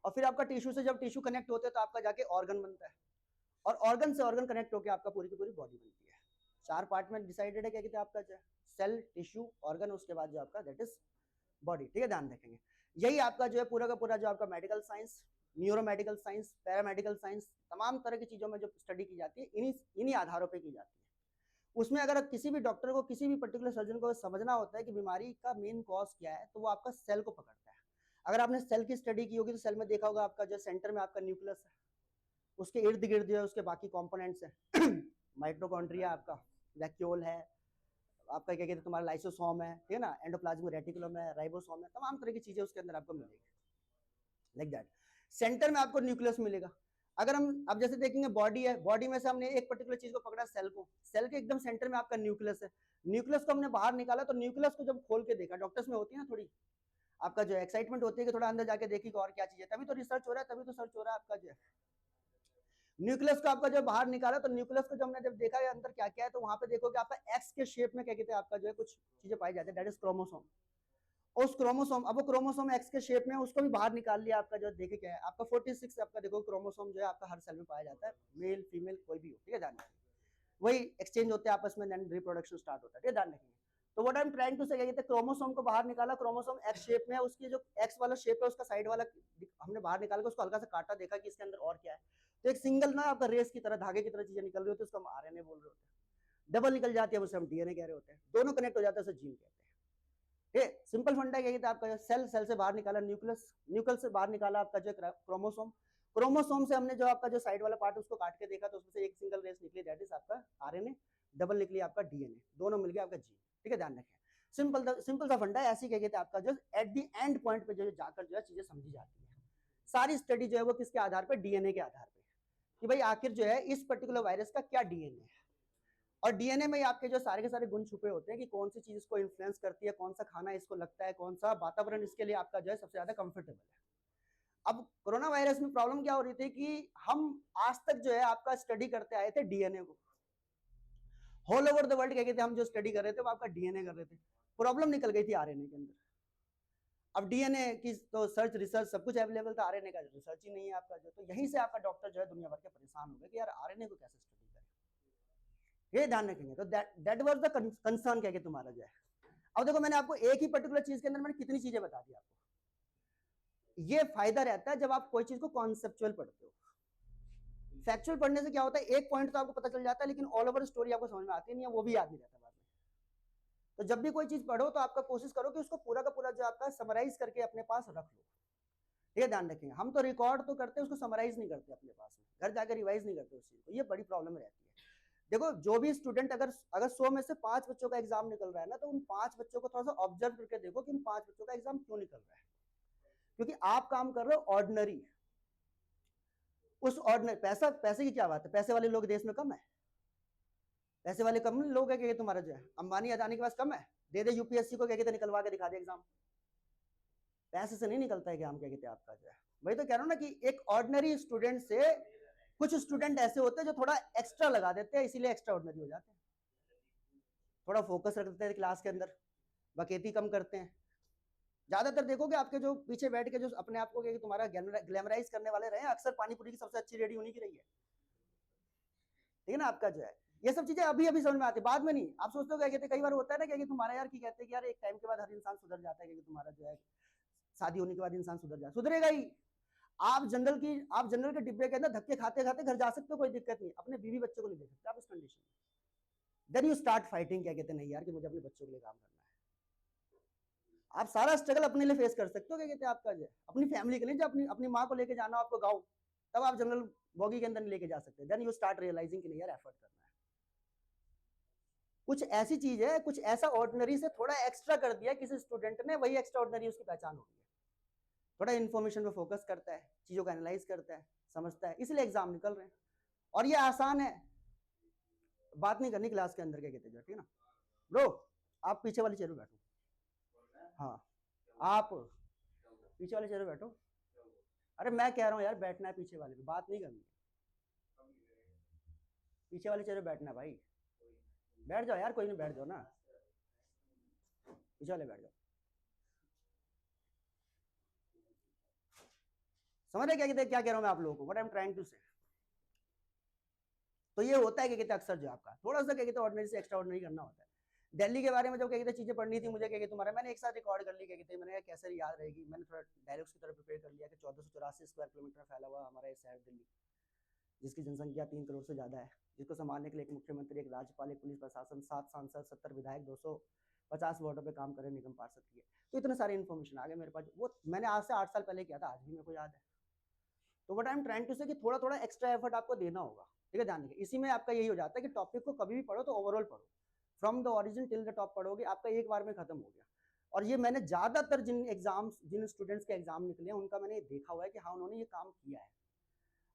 और फिर आपका टिश्यू से जब टिश्यू कनेक्ट होते हैं तो आपका जाके ऑर्गन बनता है, और ऑर्गन से ऑर्गन कनेक्ट होकर आपका पूरी की पूरी बॉडी बनती है। 4 पार्ट में डिसाइडेड है, क्या कहते हैं आपका जो सेल, टिश्यू, ऑर्गन, उसके बाद जो आपका दैट इज बॉडी, ठीक है, ध्यान रखेंगे। यही आपका जो है पूरा का पूरा जो आपका medical science, neuro medical science, paramedical science, तमाम तरह की चीजों में जो स्टडी की जाती है इन्हीं आधारों पर की जाती है। उसमें अगर किसी भी डॉक्टर को, किसी भी पर्टिकुलर सर्जन को समझना होता है कि बीमारी का मेन कॉज क्या है, तो वो आपका सेल को पकड़ता है। अगर आपने सेल की स्टडी की होगी तो सेल में देखा होगा आपका जो सेंटर में आपका न्यूक्लियस है, उसके इर्द गिर्द जो है उसके बाकी कंपोनेंट्स हैं माइटोकॉन्ड्रिया आपका, वैक्यूल है आपका, क्या कहते हैं तुम्हारा लाइसोसोम है, ठीक है ना, एंडोप्लाज्मिक रेटिकुलम है, राइबोसोम है, तमाम तरह की चीजें उसके अंदर आपको मिलेगी, लाइक दैट। सेंटर में आपको न्यूक्लियस मिलेगा। अगर हम अब जैसे देखेंगे बॉडी है, बॉडी में से हमने एक पर्टिकुलर चीज को पकड़ा, सेल को, सेल के एकदम सेंटर में आपका न्यूक्लियस है, न्यूक्लियस को हमने बाहर निकाला, तो न्यूक्लियस को जब खोल के देखा, डॉक्टर्स में होती है ना थोड़ी आपका जो एक्साइटमेंट होती है कि थोड़ा अंदर जाके देखी और क्या चीज है, तभी तो रिसर्च हो रहा है, तभी तो सर्च हो रहा है आपका जो है। न्यूक्लियस को आपका जो बाहर निकाला, तो न्यूक्लियस को जब हमने जब देखा अंदर क्या क्या है, तो वहां पे देखो कि आपका एक्स के शेप में क्या कहते हैं आपका जो है कुछ चीजें पाई जाती है, दैट इज क्रोमोसोम। उस क्रोमोसोम, अब वो क्रोमोसोम एक्स के शेप में, उसको भी बाहर निकाल लिया आपका जो देखे क्या है आपका 46 आपका देखो क्रोमोसोम जो है आपका हर सेल में पाया जाता है, मेल फीमेल कोई भी हो, ठीक है, ध्यान रखिए। वही एक्सचेंज होते हैं आपस में, देन रिप्रोडक्शन स्टार्ट होता है, ठीक है, ध्यान रखिए। तो what I am trying to say, क्या कहते हैं, क्रोमोसोम को बाहर निकाला, क्रोमोसोम एक्स शेप में है, उसकी जो एक्स वाला शेप है उसका साइड वाला हमने बाहर निकाल के उसको हल्का सा काटा, देखा कि इसके अंदर और क्या है, तो एक सिंगल ना आपका रेस की तरह, धागे की तरह चीजें निकल रही होती है, उसको हम आरएनए बोल रहे होते हैं। डबल निकल जाती है उसे हम डीएनए कह रहे होते हैं, दोनों कनेक्ट हो जाता है उसे जीन कहते हैं। सिंपल फंडा क्या कहते हैं आपका, सेल, सेल से बाहर निकाला न्यूक्लियस, न्यूक्लियस से बाहर निकाला आपका जो क्रोमोसोम, क्रोमोसोम से हमने जो आपका जो साइड वाला पार्ट उसको काट के देखा, तो उसमें से एक सिंगल रेस निकली, दैट इज आपका आरएनए, डबल निकली आपका डीएनए, दोनों मिल गया आपका जीन, ठीक है, ध्यान रखें। सिंपल सा फंडा है, ऐसी क्या कहते हैं आपका जो एट द एंड पॉइंट पे जो जाकर जो है चीजें समझी जाती है। सारी स्टडी जो है वो किसके आधार पर, डीएनए के आधार पर, कि भाई आखिर जो है इस पर्टिकुलर वायरस का क्या डीएनए है। और डीएनए में आपके जो सारे के सारे गुण छुपे होते हैं कि कौन सी चीज इसको इन्फ्लुएंस करती है, कौन सा खाना इसको लगता है, कौन सा वातावरण इसके लिए आपका जो है सबसे ज्यादा कंफर्टेबल है। अब कोरोना वायरस में प्रॉब्लम क्या हो रही थी कि हम आज तक जो है आपका स्टडी करते आए थे डीएनए को, ऑल ओवर द वर्ल्ड क्या कहते हैं हम जो स्टडी कर रहे थे वो आपका डीएनए कर रहे थे, प्रॉब्लम निकल गई थी आरएनए के अंदर। अब डीएनए की तो सर्च रिसर्च सब कुछ अवेलेबल था, आरएनए का रिसर्च ही नहीं है आपका जो, तो यहीं से आपका डॉक्टर जो है दुनिया भर के परेशान हो गए कि यार आरएनए को कैसे स्टडी करें, ये ध्यान रखेंगे। तो दैट वाज द कंसर्न क्या तुम्हारा जो है। अब देखो मैंने आपको एक ही पर्टिकुलर चीज के अंदर मैंने कितनी चीजें बता दी आपको, ये फायदा रहता है जब आप कोई चीज को कॉन्सेप्चुअल पढ़ते हो। फैक्चुअल पढ़ने से क्या होता है, एक पॉइंट तो आपको पता चल जाता है, लेकिन ऑल ओवर स्टोरी आपको समझ में आती नहीं है, वो भी याद नहीं रहता बाद में। तो जब भी कोई चीज पढ़ो तो आपका कोशिश करो कि उसको पूरा का पूरा जो आपका समराइज करके अपने पास रख लो, ये ध्यान रखेंगे। हम तो रिकॉर्ड तो करते हैं, उसको समराइज नहीं करते अपने पास में, घर जाकर रिवाइज नहीं करते उस चीज को, ये बड़ी प्रॉब्लम रहती है। देखो जो भी स्टूडेंट अगर 100 में से 5 बच्चों का एग्जाम निकल रहा है ना, तो उन 5 बच्चों को थोड़ा सा ऑब्जर्व करके देखो कि उन 5 बच्चों का एग्जाम क्यों निकल रहा है, क्योंकि आप काम कर रहे हो ऑर्डिनरी, उस ऑर्डिनरी पैसे की क्या बात है, पैसे वाले लोग देश में कम है, पैसे वाले कम लोग है कि तुम्हारा जो है अंबानी अदानी के पास कम है, दे दे यूपीएससी को क्या कहते निकलवा के दिखा दे एग्जाम, पैसे से नहीं निकलता है एग्जाम, क्या कहते हैं आपका जो है। वही तो कह रहा हूं ना कि एक ऑर्डिनरी स्टूडेंट से कुछ स्टूडेंट ऐसे होते हैं जो थोड़ा एक्स्ट्रा लगा देते हैं, इसीलिए एक्स्ट्रा ऑर्डिनरी हो जाते हैं, थोड़ा फोकस रखते हैं क्लास के अंदर, बकेती कम करते हैं। ज्यादातर देखोगे आपके जो पीछे बैठ के जो अपने आप को तुम्हारा ग्लैमराइज करने वाले रहे, अक्सर पानीपुरी की सबसे अच्छी रेडी होनी की रही है, ठीक है ना आपका जो है। ये सब चीजें अभी अभी समझ में आती है, बाद में नहीं। आप सोचते हो क्या कहते, कई बार होता है ना कि तुम्हारा यार की कहते हैं कि यार एक टाइम के बाद हर इंसान सुधर जाता है, कि तुम्हारा जो है शादी होने के बाद इंसान सुधर जाए, सुधरेगा ही। आप जनरल के डिब्बे के अंदर धक्के खाते खाते घर जा सकते हो, कोई दिक्कत नहीं, अपने बीवी बच्चों को नहीं देख सकते आप इस कंडीशन में, देन यू स्टार्ट फाइटिंग, क्या कहते हैं, नहीं यार कि मुझे अपने बच्चों के लिए काम करना है। आप सारा स्ट्रगल अपने लिए फेस कर सकते हो, क्या कहते हैं आपका जो अपनी फैमिली के लिए, जब अपनी माँ को लेके जाना आपको गाँव, तब आप जनरल बॉगी के अंदर नहीं लेके जा सकते। देन यू स्टार्ट रियलाइजिंग कि नहीं यार एफर्ट करना है। कुछ ऐसी चीज है, कुछ ऐसा ऑर्डिनरी से थोड़ा एक्स्ट्रा कर दिया किसी स्टूडेंट ने, वही एक्स्ट्रा ऑर्डिनरी उसकी पहचान होगी। थोड़ा इन्फॉर्मेशन पे फोकस करता है, चीजों को एनालाइज करता है, समझता है, इसलिए एग्जाम निकल रहे हैं। और ये आसान है, बात नहीं करनी क्लास के अंदर, क्या कहते हैं, ठीक है ना ब्रो। आप पीछे वाली चेयर पे बैठो, हाँ आप पीछे वाली चेयर पे बैठो। अरे मैं कह रहा हूँ यार बैठना है पीछे वाले पे, बात नहीं करनी है, पीछे वाली चेयर पे बैठना है भाई। बैठ जाओ यार, कोई नहीं, बैठ जाओ ना, पीछे वाले बैठ जाओ। समझ रहे क्या कहते हैं, क्या कह रहा हूँ मैं आप लोगों को, what I am trying to say. तो ये होता है क्या कहते हैं अक्सर जो आपका थोड़ा सा क्या कहते हैं ऑर्डिनरी से एक्स्ट्रा ऑर्डिनरी करना होता है। दिल्ली के बारे में जब क्या कहते हैं चीजें पढ़नी थी मुझे, क्या कहते तुम्हारा, मैंने एक साथ रिकॉर्ड कर ली, क्या कहते हैं, मैंने कैसे याद रहेगी, मैंने थोड़ा डायलॉग्स की तरह प्रिपेयर कर लिया कि 1484 स्क्वायर किलोमीटर में फैला हुआ हमारा ये शहर दिल्ली, जिसकी जनसंख्या 3 करोड़ से ज्यादा है, जिसको संभालने के लिए एक मुख्यमंत्री, एक राज्यपाल, एक पुलिस प्रशासन, 7 सांसद, 70 विधायक, 250 वार्डों पे काम करे निगम पार्षद की। तो इतने सारे इन्फॉर्मेशन आ गए मेरे पास, वो मैंने आज से 8 साल पहले किया था, आज भी मेरे को याद है। तो what I am trying to say कि थोड़ा थोड़ा एक्स्ट्रा एफर्ट आपको देना होगा, ठीक है, ध्यान रखिए। इसी में आपका यही हो जाता है कि टॉपिक को कभी भी पढ़ो तो ओवरऑल पढ़ो, from the origin till the top पढ़ोगे, आपका एक बार में खत्म हो गया। और ये मैंने ज्यादातर जिन स्टूडेंट्स के एग्जाम निकले हैं उनका मैंने देखा हुआ है कि हाँ उन्होंने ये काम किया है।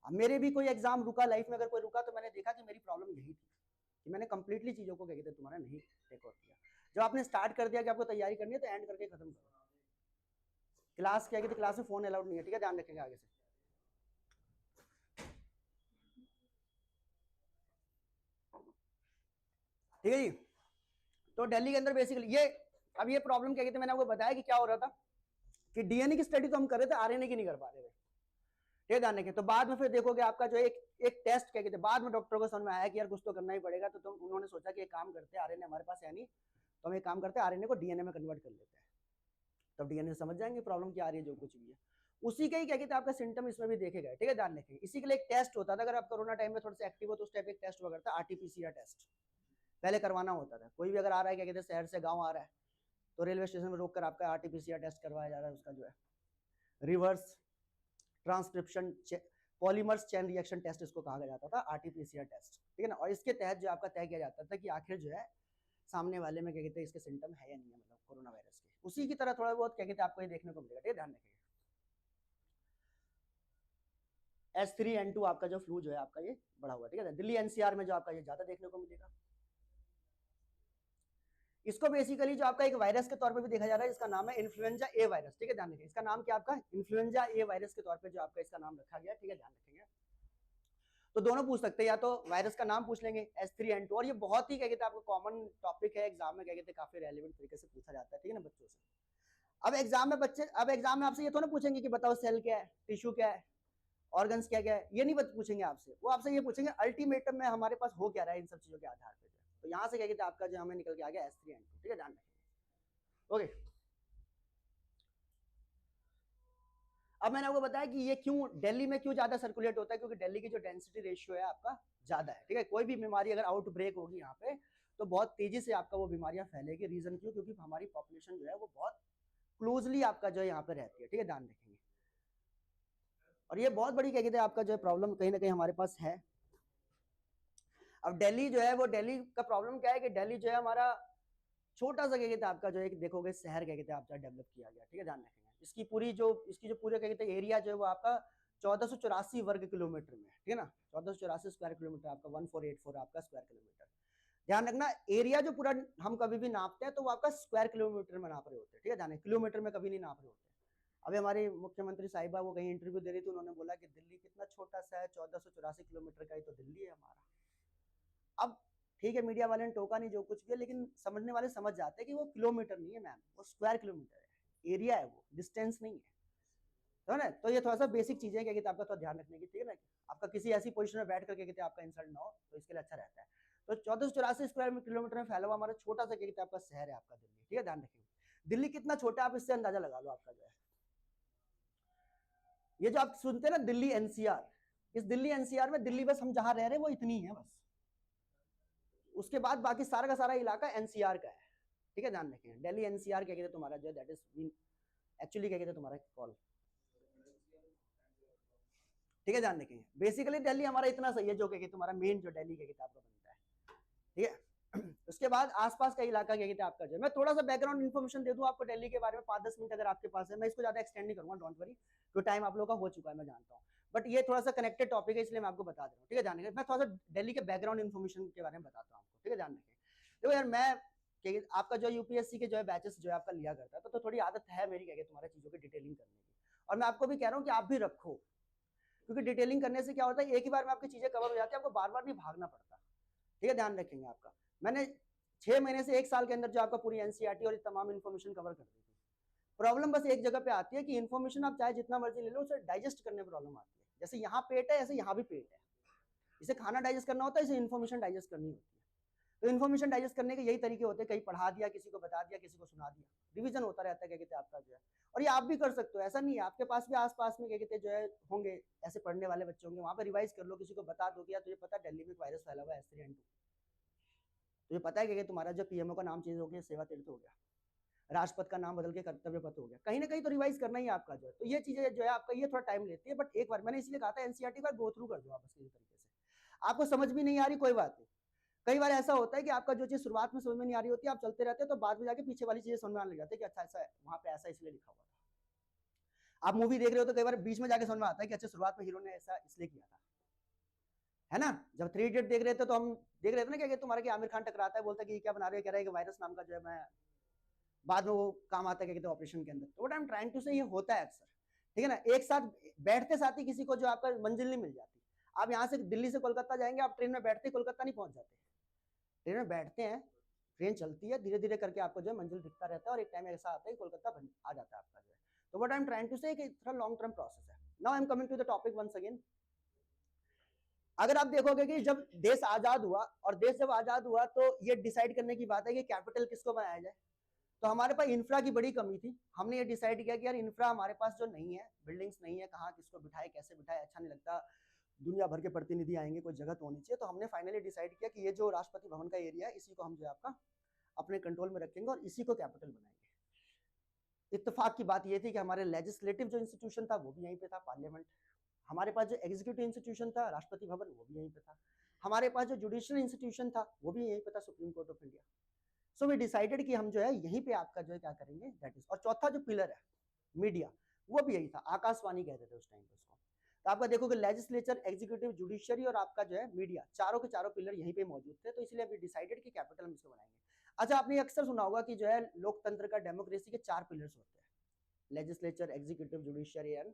अब मेरे भी कोई एग्जाम रुका लाइफ में, अगर कोई रुका तो मैंने देखा कि मेरी प्रॉब्लम यही थी कि मैंने कंप्लीटली चीजों को क्या कहते हैं तुम्हारा नहीं टेक आउट किया। जब आपने स्टार्ट कर दिया कि आपको तैयारी करनी है तो एंड करके खत्म करो। क्लास क्या कहते क्लास में फोन अलाउड नहीं है, ठीक है, ध्यान रखेंगे आगे से, ठीक है जी। तो दिल्ली के अंदर बेसिकली ये, अब ये प्रॉब्लम क्या कहते हैं, मैंने आपको बताया कि क्या हो रहा था कि डीएनए की स्टडी तो हम कर रहे थे, आरएनए की नहीं कर पा रहे थे, ये ध्यान रखें। तो बाद में फिर देखोगे आपका जो एक टेस्ट क्या कहते हैं, बाद में डॉक्टर को समझ में आया कि यार कुछ तो करना ही पड़ेगा, तो उन्होंने सोचा कि एक काम करते हैं, आरएनए हमारे पास है नहीं, तो हम एक काम करते हैं आरएनए को डीएनए में कन्वर्ट कर लेते हैं, तब डीएनए समझ जाएंगे प्रॉब्लम क्या आ रही है, जो कुछ भी है उसी का ही क्या कहते हैं आपका सिम्टम इसमें भी देखे गए, ठीक है, ध्यान रखेंगे। इसी के लिए एक टेस्ट होता था, अगर आप कोरोना टाइम में थोड़ा सा एक्टिव हो तो उस टाइप एक टेस्ट हुआ करता है, आरटीपीसीआर टेस्ट पहले करवाना होता था। कोई भी अगर आ रहा है क्या कहते हैं शहर से गाँव आ रहा है तो रेलवे स्टेशन में रोक कर आपका आरटीपीसीआर टेस्ट करवाया जा रहा है, उसका जो है reverse transcription polymerase chain reaction test इसको कहा जाता था, आरटीपीसीआर टेस्ट, ठीक है ना। और इसके तहत जो आपका तय किया जाता था कि आखिर जो है सामने वाले में क्या कहते हैं इसके सिम्टम है या नहीं है, मतलब कोरोना वायरस के। उसी की तरह थोड़ा बहुत क्या कहते हैं आपको ये देखने को मिलेगा, ठीक है, ध्यान रखिएगा। H3N2 आपका जो फ्लू जो है आपका ये बढ़ा हुआ, ठीक है, दिल्ली एनसीआर में जो आपका ये ज्यादा देखने को मिलेगा। इसको बेसिकली जो आपका एक वायरस के तौर पे भी देखा जा रहा है, इसका नाम है इन्फ्लुएंजा ए वायरस, ठीक है, ध्यान रखिए। इसका नाम क्या आपका इन्फ्लुएंजा ए वायरस के तौर पे जो आपका इसका नाम रखा गया, ठीक है, ध्यान रखेंगे। तो दोनों पूछ सकते हैं, या तो वायरस का नाम पूछ लेंगे H3N2, और ये बहुत ही क्या कहते हैं आपको कॉमन टॉपिक है, एग्जाम में क्या कहते हैं काफी रेलिवेंट तरीके से पूछा जाता है, ठीक है ना बच्चों से। अब एग्जाम में बच्चे, अब एग्जाम में आपसे ये तो ना पूछेंगे कि बताओ सेल क्या है, टिश्यू क्या है, ऑर्गन्स क्या क्या है, ये नहीं पूछेंगे आपसे। वो आपसे ये पूछेंगे अल्टीमेटम में हमारे पास हो क्या रहा है इन सब चीजों के आधार पर। तो यहाँ से क्या कहते हैं आपका जो हमें निकल के आ गया H3N2, ठीक है, ध्यान रखेंगे। ओके, अब मैंने आपको बताया कि ये क्यों दिल्ली में क्यों ज्यादा सर्कुलेट होता है, क्योंकि दिल्ली की जो डेंसिटी रेशियो है आपका ज्यादा है, ठीक है। कोई भी बीमारी अगर आउटब्रेक होगी यहाँ पे तो बहुत तेजी से आपका वो बीमारियां फैलेगी। रीजन क्यों, क्योंकि हमारी पॉपुलेशन जो है वो बहुत क्लोजली आपका जो है यहाँ पे रहती है, ठीक है, ध्यान रखेंगे। और ये बहुत बड़ी क्या कहते हैं आपका जो है प्रॉब्लम कहीं ना कहीं हमारे पास है। अब दिल्ली जो है वो, दिल्ली का प्रॉब्लम क्या है कि दिल्ली जो है हमारा छोटा सा क्या कहते हैं आपका जो एक देखोगे शहर क्या कहते हैं आपका डेवलप किया गया, ठीक है, ध्यान रखेंगे। इसकी जो पूरे क्या कहते हैं एरिया जो है वो आपका 1484 वर्ग किलोमीटर में, ठीक है ना, 1484 स्क्वायर किलोमीटर आपका, 1484 आपका स्क्वायर किलोमीटर। ध्यान रखना, एरिया जो पूरा हम कभी भी नापते हैं तो वो आपका स्क्वायर किलोमीटर में नाप रहे होते हैं, ठीक है, ध्यान, किलोमीटर में कभी नहीं नाप रहे होते। अभी हमारी मुख्यमंत्री साहिबा वो कहीं इंटरव्यू दे रही थी, उन्होंने बोला कि दिल्ली कितना छोटा सा है, 1484 किलोमीटर का ही तो दिल्ली है हमारा। अब ठीक है, मीडिया वाले ने टोका नहीं जो कुछ भी है, लेकिन समझने वाले समझ जाते हैं कि वो किलोमीटर नहीं है मैम, वो स्क्वायर किलोमीटर है, एरिया है, वो डिस्टेंस नहीं है, तो ना। तो ये थोड़ा सा बेसिक चीजें क्या कहते हैं आपका थोड़ा ध्यान रखने की, ठीक है ना, आपका किसी ऐसी पोजीशन में बैठ करके कहते हैं आपका इंसल्ट ना हो, तो इसके लिए अच्छा रहता है। तो 1484 स्क्वायर किलोमीटर में फैला हुआ हमारा छोटा सा क्या कहते हैं आपका शहर है आपका दिल्ली, ठीक है, ध्यान रखेंगे। दिल्ली कितना छोटा है आप इससे अंदाजा लगा लो आपका जो है। ये जो आप सुनते हैं ना दिल्ली एनसीआर, इस दिल्ली एनसीआर में दिल्ली बस हम जहां रह रहे हैं वो इतनी है बस, उसके बाद बाकी सारा का सारा इलाका एनसीआर का है, ठीक है, ध्यान रखें। दिल्ली एनसीआर क्या कहते हैं तुम्हारा जो दैट इज एक्चुअली क्या कहते हैं तुम्हारा कॉल, ठीक है, ध्यान रखेंगे। बेसिकली दिल्ली हमारा इतना सही है जो क्या तुम्हारा मेन जो दिल्ली क्या कहते हैं आपका बनता है, ठीक है। उसके बाद आसपास का इलाका क्या कहते हैं आपका जो है, मैं थोड़ा सा बैकग्राउंड इन्फॉर्मेशन दे दूं आपको दिल्ली के बारे में 5-10 मिनट अगर आपके पास है, मैं इसको ज्यादा एक्सटेंड नहीं करूंगा, डोंट वरी, तो टाइम आप लोगों का हो चुका है मैं जानता हूँ, बट ये थोड़ा सा कनेक्टेड टॉपिक है इसलिए मैं आपको बता दे रहा हूँ, ठीक है, ध्यान रखें। मैं थोड़ा सा दिल्ली के बैकग्राउंड इन्फॉर्मेशन के बारे में बताता हूँ आपको, ठीक है, ध्यान रखें। देखो यार, मैं आपका जो यूपीएससी के जो है बैचेस जो है आपका लिया करता है, तो थोड़ी आदत है मेरी क्या कहते तुम्हारे चीजों की डिटेलिंग करने की, और मैं आपको भी कह रहा हूँ कि आप भी रखो, क्योंकि डिटेलिंग करने से क्या होता है, एक ही बार में आपकी चीजें कवर हो जाती है, आपको बार बार नहीं भागना पड़ता, ठीक है, ध्यान रखेंगे आपका। मैंने 6 महीने से 1 साल के अंदर जो आपका पूरी एनसीईआरटी और तमाम इन्फॉर्मेशन कवर कर दी थी। प्रॉब्लम बस एक जगह पे आती है कि इन्फॉर्मेशन आप चाहे जितना मर्जी ले लो, उसे डाइजेस्ट करने में प्रॉब्लम आती है। जैसे यहाँ पेट है, ऐसे यहाँ भी पेट है, इसे खाना डाइजेस्ट करना होता है, इसे इन्फॉर्मेशन डाइजेस्ट करनी होती है। तो इन्फॉर्मेशन डाइजेस्ट करने के यही तरीके होते हैं, कहीं पढ़ा दिया, किसी को बता दिया, किसी को सुना दिया, रिवीजन होता रहता है क्या कहते हैं आपका जो है। और ये आप भी कर सकते हो, ऐसा नहीं है, आपके पास भी आसपास में क्या कहते हैं जो है होंगे ऐसे पढ़ने वाले बच्चे होंगे, वहां पर रिवाइज कर लो, किसी को बता दो कि यार तुझे पता है दिल्ली में वायरस फैला हुआ है S3N2, तुझे पता है कि तुम्हारा जो पीएमओ का नाम चेंज हो गया, सेवा तीर्थ हो गया, राष्ट्रपति का नाम बदल के कर्तव्य पथ हो गया, कहीं ना कहीं तो रिवाइज करना ही आपका जो है। तो ये चीजें जो है आपका ये थोड़ा टाइम लेती है, बट एक बार मैंने इसलिए कहा था एनसीईआरटी का गो थ्रू कर दो आप बस किसी तरीके से। आपको समझ भी नहीं आ रही कोई बात नहीं, कई बार ऐसा होता है कि आपका जो चीज शुरुआत में समझ में नहीं आ रही होती है, आप चलते रहते हैं तो बाद में जाके पीछे वाली चीजें समझ में आने लग जाती है कि अच्छा ऐसा है, वहां पे ऐसा इसलिए लिखा हुआ था। आप मूवी देख रहे हो तो कई बार बीच में जाके समझ में आता है कि अच्छा शुरुआत में हीरो ने ऐसा इसलिए किया था, है ना। जब 3 इडियट देख रहे थे तो हम देख रहे थे ना क्या तुम्हारा कि आमिर खान टकराता है, बोलता है कि क्या बना रहे हो, कह रहा है कि वायरस नाम का जो है मैं बाद में वो काम आता है क्या कहते हैं ऑपरेशन के अंदर। तो what I am trying to say ये होता है अक्सर, ठीक है ना। एक साथ बैठते साथ ही किसी को जो आपका मंजिल नहीं मिल जाती। आप यहाँ से दिल्ली से कोलकाता जाएंगे, आप ट्रेन में बैठते कोलकाता नहीं पहुंच जाते, ट्रेन में बैठते हैं, ट्रेन चलती है, धीरे धीरे करके आपको जो है मंजिल दिखता रहता है, और एक टाइम ऐसा आता है कि कोलकाता आ जाता है आपका जो है। तो what I am trying to say थोड़ा लॉन्ग टर्म प्रोसेस है। Now I am coming to the topic once again. अगर आप देखोगे कि जब देश आजाद हुआ, और देश जब आजाद हुआ तो ये डिसाइड करने की बात है कि कैपिटल किसको बनाया जाए। तो हमारे पास इंफ्रा की बड़ी कमी थी, हमने ये डिसाइड किया कि यार इंफ्रा हमारे पास जो नहीं है, बिल्डिंग्स नहीं है, कहाँ किसको बिठाए कैसे बिठाए अच्छा नहीं लगता, दुनिया भर के प्रतिनिधि आएंगे, कोई जगह तो होनी चाहिए। तो हमने फाइनली डिसाइड किया कि ये जो राष्ट्रपति भवन का एरिया है, इसी को हम जो है आपका अपने कंट्रोल में रखेंगे और इसी को कैपिटल बनाएंगे। इत्तेफाक की बात यह थी कि हमारे लेजिस्लेटिव जो इंस्टीट्यूशन था वो भी यहीं पे था, पार्लियामेंट। हमारे पास जो एग्जीक्यूटिव इंस्टीट्यूशन था, राष्ट्रपति भवन, वो भी यहीं पे था। हमारे पास जो जुडिशियल इंस्टीट्यूशन था वो भी यहीं पे था, supreme court of India. So we decided कि हम जो है यहीं पे आपका जो है क्या करेंगे, दैट इज। और चौथा जो पिलर है मीडिया, वो भी यही था, आकाशवाणी कहते थे उस टाइम पे उसको। तो आपका देखोगे लेजिस्लेचर, एग्जीक्यूटिव, जुडिशियरी और आपका जो है मीडिया, चारों के चारों पिलर यहीं पे मौजूद थे। तो इसलिए अभी डिसाइडेड कि कैपिटल हम इसको बनाएंगे। अच्छा, आपने अक्सर सुना होगा कि जो है लोकतंत्र का, डेमोक्रेसी के 4 पिलर्स होते हैं, legislature, executive, judiciary and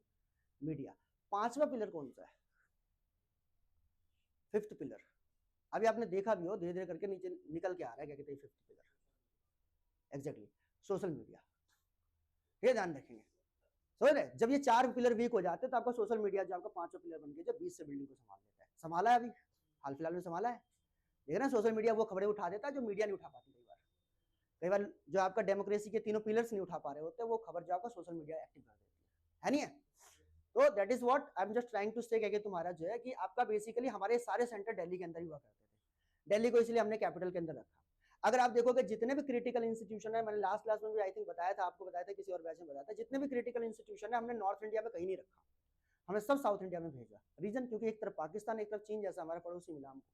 media. 5वां पिलर कौन सा है? 5th pillar. अभी आपने देखा भी हो, धीरे धीरे करके नीचे निकल के आ रहा है क्या कहते हैं 5th pillar, exactly social media. ये ध्यान रखेंगे, समझ रहे। जब ये 4 पिलर वीक हो जाते हैं तो आपका सोशल मीडिया जो आपका 5वां पिलर बन गया, जो 20 से बिल्डिंग को संभाल लेता है। संभाला है अभी हाल फिलहाल में, संभाला है, देख रहे हैं। सोशल मीडिया वो खबरें उठा देता है जो मीडिया नहीं उठा पाती। कई बार जो आपका डेमोक्रेसी के तीनों पिलर्स नहीं उठा पा रहे होते, वो खबर जो आपका सोशल मीडिया एक्टिव कर देती है नहीं है। तो that is what I am just trying to say कि तुम्हारा जो है कि आपका बेसिकली हमारे सारे सेंटर दिल्ली के अंदर ही हुआ करते थे। दिल्ली को इसलिए हमने कैपिटल के अंदर रखा। अगर आप देखोगे जितने भी क्रिटिकल इंस्टीट्यूशन है, मैंने लास्ट क्लास में भी आई थिंक बताया था, आपको बताया था, किसी और बैच में बताया था, जितने भी क्रिटिकल इंस्टीट्यूशन है हमने नॉर्थ इंडिया में कहीं नहीं रखा, हमने सब साउथ इंडिया में भेजा। रीजन, क्योंकि एक तरफ पाकिस्तान, एक तरफ चीन जैसा हमारा पड़ोसी मिला हमको,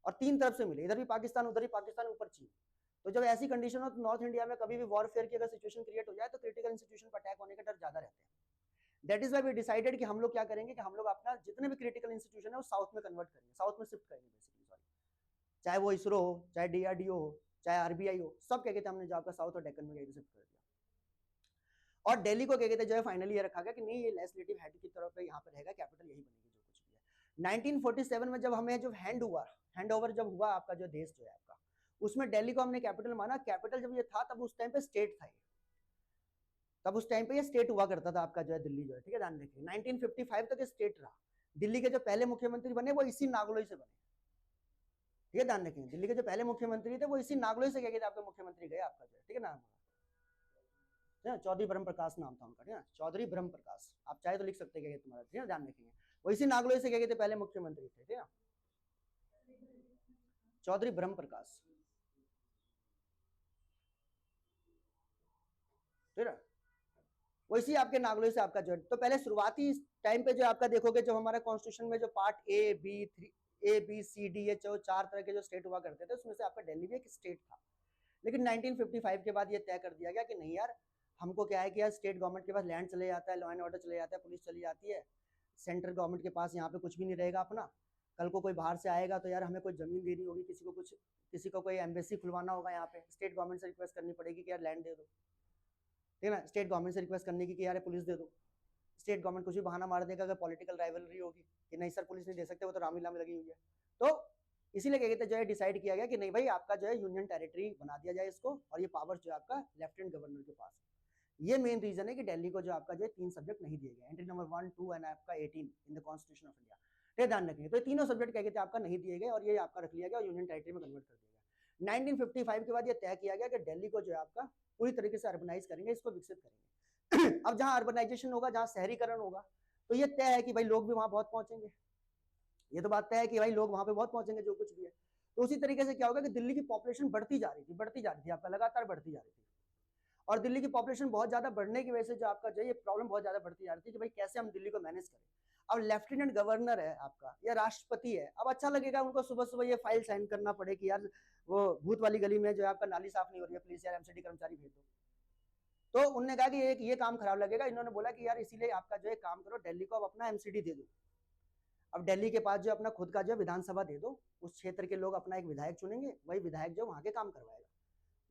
और 3 तरफ से मिले, इधर भी पाकिस्तान, उधर भी पाकिस्तान, ऊपर चीन। तो जब ऐसी कंडीशन हो तो नॉर्थ इंडिया में कभी भी वॉरफेयर की अगर सिचुएशन क्रिएट हो जाए तो क्रिटिकल इंस्टीट्यूशन पर अटैक होने का डर ज्यादा रहते हैं। That is why we decided कि हम लोग क्या करेंगे कि हम लोग अपना जितने भी क्रिटिकल इंस्टीट्यूशन है वो साउथ में कन्वर्ट करेंगे, साउथ में शिफ्ट करेंगे बेसिकली, सॉरी, चाहे वो इसरो हो, चाहे डीआरडीओ हो, चाहे आरबीआई हो, सब क्या कहते हैं हमने जाकर साउथ और डेक्कन में शिफ्ट कर दिया। और दिल्ली को क्या कहते हैं जो है फाइनली ये रखा गया कि नहीं, ये लेजिस्लेटिव हेड की तरफ यहाँ पर रहेगा, कैपिटल यही बनेगी जो कुछ भी है। 1947 में जब हमें जो हैंड ओवर जब हुआ आपका जो देश जो है आपका, उसमें दिल्ली को हमने कैपिटल माना। कैपिटल जब ये था तब उस टाइम पे स्टेट था, तब उस टाइम पे ये स्टेट हुआ करता था आपका जो है दिल्ली जो है, ठीक है, ध्यान रखिए। 1955 तक स्टेट रहा। दिल्ली के जो पहले मुख्यमंत्री बने वो इसी नागलोई से बने, ठीक है, ध्यान रखेंगे। दिल्ली के जो पहले मुख्यमंत्री थे वो इसी नागलोई से क्या कहते आपके मुख्यमंत्री गए आपका जो है, ठीक है, नाम चौधरी ब्रह्म प्रकाश नाम था उनका, ठीक है, चौधरी ब्रह्म प्रकाश, आप चाहे तो लिख सकते हैं तुम्हारा, ठीक है, ध्यान रखेंगे। वो इसी नागलोई से क्या कहते पहले मुख्यमंत्री थे, ठीक है। चौधरी ब्रह्म प्रकाश, ठीक है। वैसे ही आपके नागलोई से आपका जो, तो पहले शुरुआती टाइम पे जो आपका देखोगे, जो हमारा कॉन्स्टिट्यूशन में जो part A B C D ये जो 4 तरह के जो स्टेट हुआ करते थे, उसमें से आपका दिल्ली भी एक स्टेट था। लेकिन 1955 के बाद ये तय कर दिया गया कि नहीं यार, हमको क्या है कि यार स्टेट गवर्नमेंट के पास लैंड चले जाता है, लॉ एंड ऑर्डर चले जाता है, पुलिस चली जाती है, सेंट्रल गवर्नमेंट के पास यहाँ पे कुछ भी नहीं रहेगा अपना। कल को कोई बाहर से आएगा तो यार हमें कोई जमीन देनी होगी, किसी को कोई एम्बेसी खुलवाना होगा, यहाँ पे स्टेट गवर्नमेंट से रिक्वेस्ट करनी पड़ेगी कि यार लैंड दे दो, ठीक है ना। स्टेट गवर्नमेंट से रिक्वेस्ट करने की कि यार पुलिस दे दो, स्टेट गवर्नमेंट कुछ भी बहाना मार देगा, अगर पॉलिटिकल राइवलरी होगी कि नहीं सर पुलिस नहीं दे सकते, वो तो रामलीला में लगी हुई है। तो इसीलिए क्या कहते हैं, जो है डिसाइड किया गया कि नहीं भाई, आपका जो है यूनियन टेरिटरी बना दिया जाए इसको, और ये पावर जो है आपका लेफ्टिनेंट गवर्नर के पास है। ये मेन रीजन है कि दिल्ली को जो आपका जो है 3 सब्जेक्ट नहीं दिए गए, एंट्री नंबर 1, 2 एंड आपका 18 in the constitution of India. ये ध्यान रखेंगे। तो तीनों सब्जेक्ट क्या कहते हैं आपका नहीं दिए गए, और ये आपका रख लिया गया और यूनियन टेरिटरी में कन्वर्ट कर दिया गया। 1955 के बाद ये तय किया गया कि दिल्ली को जो है आपका पूरी तरीके से अर्बनाइज करेंगे, इसको विकसित करेंगे। अब जहां अर्बनाइजेशन होगा, जहां शहरीकरण होगा, तो ये तय है कि भाई लोग भी वहां बहुत पहुंचेंगे, ये तो बात तय है कि भाई लोग वहां पे बहुत पहुंचेंगे जो कुछ भी है। तो उसी तरीके से क्या होगा कि दिल्ली की पॉपुलेशन बढ़ती जा रही थी आपका, लगातार बढ़ती जा रही थी। और दिल्ली की पॉपुलेशन बहुत ज्यादा बढ़ने की वजह से जो आपका जो ये प्रॉब्लम बहुत ज्यादा बढ़ती जा रही थी कि भाई कैसे हम दिल्ली को मैनेज करें। अब लेफ्टिनेंट गवर्नर है आपका या राष्ट्रपति है, अब अच्छा लगेगा उनको सुबह सुबह ये फाइल साइन करना पड़े कि यार वो भूत वाली गली में जो है आपका नाली साफ नहीं हो रही है, प्लीज यार एमसीडी कर्मचारी भेज दो। तो उन्होंने कहा कि ये काम खराब लगेगा, इन्होंने बोला कि यार इसीलिए आपका जो है काम करो, दिल्ली को अब अपना एमसीडी दे दो। अब दिल्ली के पास जो अपना खुद का जो विधानसभा दे दो, उस क्षेत्र के लोग अपना एक विधायक चुनेंगे, वही विधायक जो वहां के काम करवाएगा,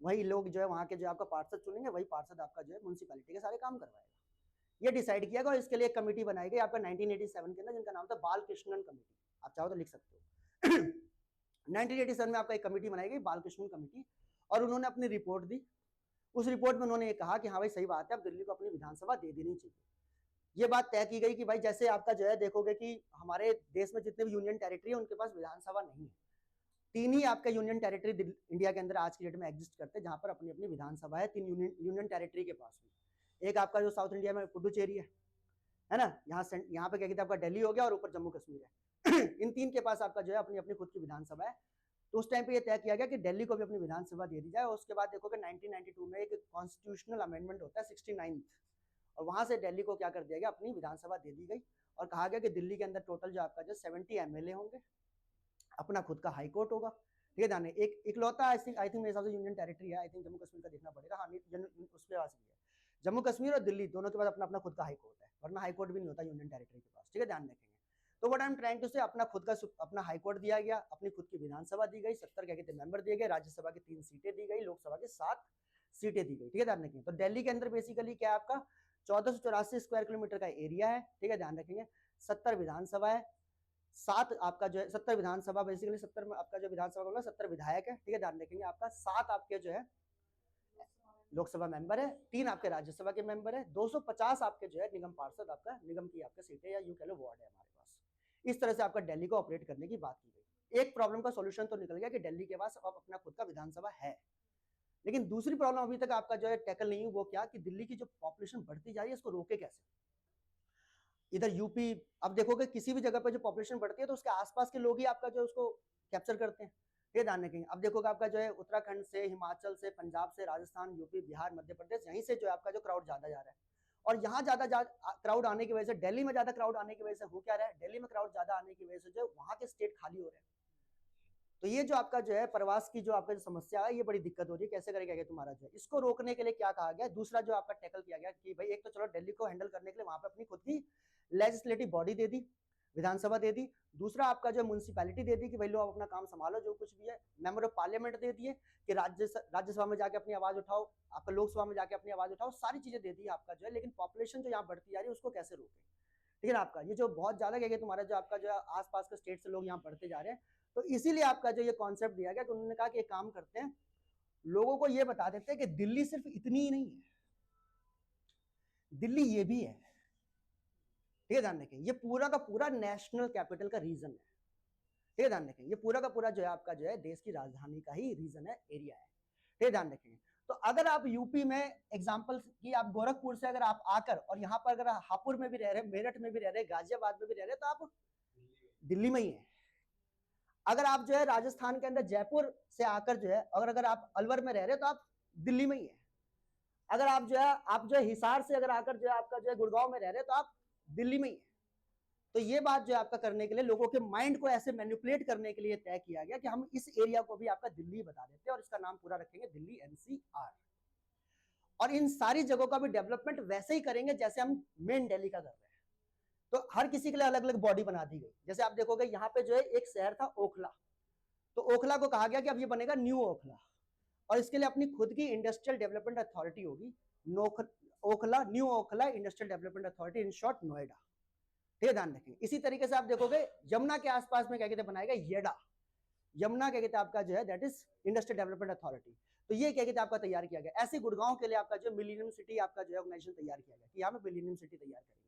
वही लोग जो है वहां के जो आपका पार्षद चुनेंगे, वही पार्षद आपका जो है म्युनिसिपैलिटी के सारे काम करवाएगा। ये डिसाइड किया गया, और इसके लिए एक कमेटी बनाई गई आपका 1987 के अंदर, जिनका नाम था बालकृष्णन कमेटी, आप चाहो तो लिख सकते हो। 1987 में आपका एक कमेटी बनाई गई, बालकृष्णन कमेटी, और उन्होंने अपनी रिपोर्ट दी। उस रिपोर्ट में उन्होंने ये कहा कि हाँ भाई सही बात है, अब दिल्ली को अपनी विधानसभा दे देनी चाहिए। ये बात तय की गई कि भाई जैसे आपका जो है देखोगे कि हमारे देश में जितने भी यूनियन टेरिटरी है उनके पास विधानसभा नहीं है। 3 ही आपका यूनियन टेरिटरी इंडिया के अंदर आज की डेट में एग्जिस्ट करते हैं, जहां पर अपनी अपनी विधानसभा है 3 यूनियन टेरिटरी के पास में। एक आपका जो साउथ इंडिया में पुडुचेरी है ना, यहाँ पे क्या कहते हैं आपका दिल्ली हो गया, और ऊपर जम्मू कश्मीर है। इन 3 के पास आपका जो है अपनी अपनी खुद की विधानसभा है। तो उस टाइम पे ये तय किया गया कि दिल्ली को भी अपनी विधानसभा दे दी जाए। उसके बाद देखोगे 1992 में एक कॉन्स्टिट्यूशनल अमेंडमेंट होता है 69, और वहां से दिल्ली को क्या कर दिया गया, अपनी विधानसभा दे दी गई, और कहा गया कि दिल्ली के अंदर टोटल जो आपका जो 70 एमएलए होंगे, अपना खुद का हाई कोर्ट होगा, ठीक है ध्यान। एक इकलौता आई थिंक मेरे हिसाब से यूनियन टेरिटरी है, आई थिंक जम्मू कश्मीर का देखना पड़ेगा, हाँ उसके पास भी है, जम्मू कश्मीर और दिल्ली दोनों के पास अपना अपना खुद का हाई कोर्ट है, वरना हाई कोर्ट भी नहीं होता यूनियन टेरिटरी के पास, ठीक है ध्यान रखेंगे। तो what I am trying to say, अपना खुद का अपना हाई कोर्ट दिया गया, अपनी खुद की विधानसभा दी गई, 70 क्या कहते हैं मेंबर दिए गए, राज्यसभा की 3 सीटें दी गई, लोकसभा की 7 सीटें दी गई, ठीक है ध्यान रखेंगे। तो दिल्ली के अंदर बेसिकली क्या आपका 1484 स्क्वायर किलोमीटर का एरिया है, ठीक है ध्यान रखेंगे। 70 विधानसभा है, 7 आपका जो है 70 विधानसभा, बेसिकली 70 में आपका जो विधानसभा होगा 70 विधायक है, ठीक है ध्यान रखेंगे। आपका 7 आपके जो है लोकसभा मेंबर है, 3 आपके राज्यसभा के मेंबर है, 250 आपके जो है निगम पार्षद, आपका निगम की आपके सीटें या यूं कह लो वार्ड है हमारे पास। इस तरह से आपका दिल्ली को ऑपरेट करने की बात की गई। एक प्रॉब्लम का सॉल्यूशन तो निकल गया कि दिल्ली के पास अब अपना खुद का विधानसभा है, लेकिन दूसरी प्रॉब्लम अभी तक आपका जो है टैकल नहीं हुई, वो क्या कि दिल्ली की जो पॉपुलेशन बढ़ती जा रही है इसको रोके कैसे। इधर यूपी, अब देखोगे किसी भी जगह पर जो पॉपुलेशन बढ़ती है तो उसके आसपास के लोग ही आपका जो उसको कैप्चर करते हैं, ये ध्यान रखेंगे। अब देखोगे आपका जो है उत्तराखंड से, हिमाचल से, पंजाब से, राजस्थान, यूपी, बिहार, मध्य प्रदेश, यहीं से जो है आपका जो क्राउड ज्यादा जा रहा है, और यहाँ ज्यादा क्राउड आने की वजह से, दिल्ली में ज्यादा क्राउड आने की वजह से हो क्या रहा है, दिल्ली में क्राउड ज्यादा आने की वजह से जो वहां के स्टेट खाली हो रहे हैं। तो ये जो आपका जो है प्रवास की जो आपका जो समस्या है, ये बड़ी दिक्कत हो रही है, कैसे करेगा तुम्हारा जो है। इसको रोकने के लिए क्या कहा गया, दूसरा जो आपका टैकल किया गया कि भाई एक तो चलो दिल्ली को हैंडल करने के लिए वहां पे अपनी खुद की लेजिस्लेटिव बॉडी दे दी, विधानसभा दे दी। दूसरा आपका जो म्युनिसिपैलिटी दे दी कि भाई लोग अपना काम संभालो, जो कुछ भी है। मेंबर ऑफ पार्लियामेंट दे दिए कि राज्यसभा में जाके अपनी आवाज उठाओ, आपका लोकसभा में जाके अपनी आवाज उठाओ, सारी चीजें दे दी आपका जो है। लेकिन पॉपुलेशन जो यहाँ बढ़ती जा रही है उसको कैसे रोके, ठीक है ना। आपका ये जो बहुत ज्यादा क्या तुम्हारा जो आपका जो आसपास के स्टेट से लोग यहाँ बढ़ते जा रहे हैं, तो इसीलिए आपका जो ये कॉन्सेप्ट दिया गया कि उन्होंने कहा कि एक काम करते हैं, लोगों को ये बता देते हैं कि दिल्ली सिर्फ इतनी ही नहीं है, दिल्ली ये भी है, ठीक है ध्यान रखें। ये पूरा का पूरा नेशनल कैपिटल का रीजन है, ठीक है ध्यान रखें। ये पूरा का पूरा जो है आपका जो है देश की राजधानी का ही रीजन है, एरिया है, ठीक है ध्यान रखेंगे। तो अगर आप यूपी में एग्जाम्पल की, आप गोरखपुर से अगर आप आकर और यहाँ पर अगर हापुड़ में भी रह रहे, मेरठ में भी रह रहे, गाजियाबाद में भी रह रहे, तो आप दिल्ली में ही है। अगर आप जो है राजस्थान के अंदर जयपुर से आकर जो है अगर आप अलवर में रह रहे हो तो आप दिल्ली में ही है। अगर आप जो है हिसार से अगर आकर जो है आपका जो है गुड़गांव में रह रहे हो तो आप दिल्ली में ही है। तो ये बात जो है आपका करने के लिए लोगों के माइंड को ऐसे मैनिपुलेट करने के लिए तय किया गया कि हम इस एरिया को भी आपका दिल्ली बता देते हैं और इसका नाम पूरा रखेंगे दिल्ली एनसीआर। और इन सारी जगहों का भी डेवलपमेंट वैसे ही करेंगे जैसे हम मेन दिल्ली का कर रहे हैं। तो हर किसी के लिए अलग अलग बॉडी बना दी गई। जैसे आप देखोगे यहाँ पे जो है एक शहर था ओखला, तो ओखला को कहा गया कि अब ये बनेगा न्यू ओखला और इसके लिए अपनी खुद की इंडस्ट्रियल डेवलपमेंट अथॉरिटी होगी, Okhla new Okhla industrial development authority, in short Noida. ठीक है, ध्यान रखेंगे। इसी तरीके से आप देखोगे यमुना के आसपास में क्या कहते हैं बनाएगा येडा, यमुना क्या कहते हैं आपका जो है that is industrial development authority. तो ये क्या कहते हैं आपका तैयार किया गया। ऐसे गुड़गांव के लिए आपका जो मिलीनियम सिटी आपका जो है ऑर्गेनाइजेशन तैयार किया गया कि यहाँ पे मिलीनियम सिटी तैयार करेंगे।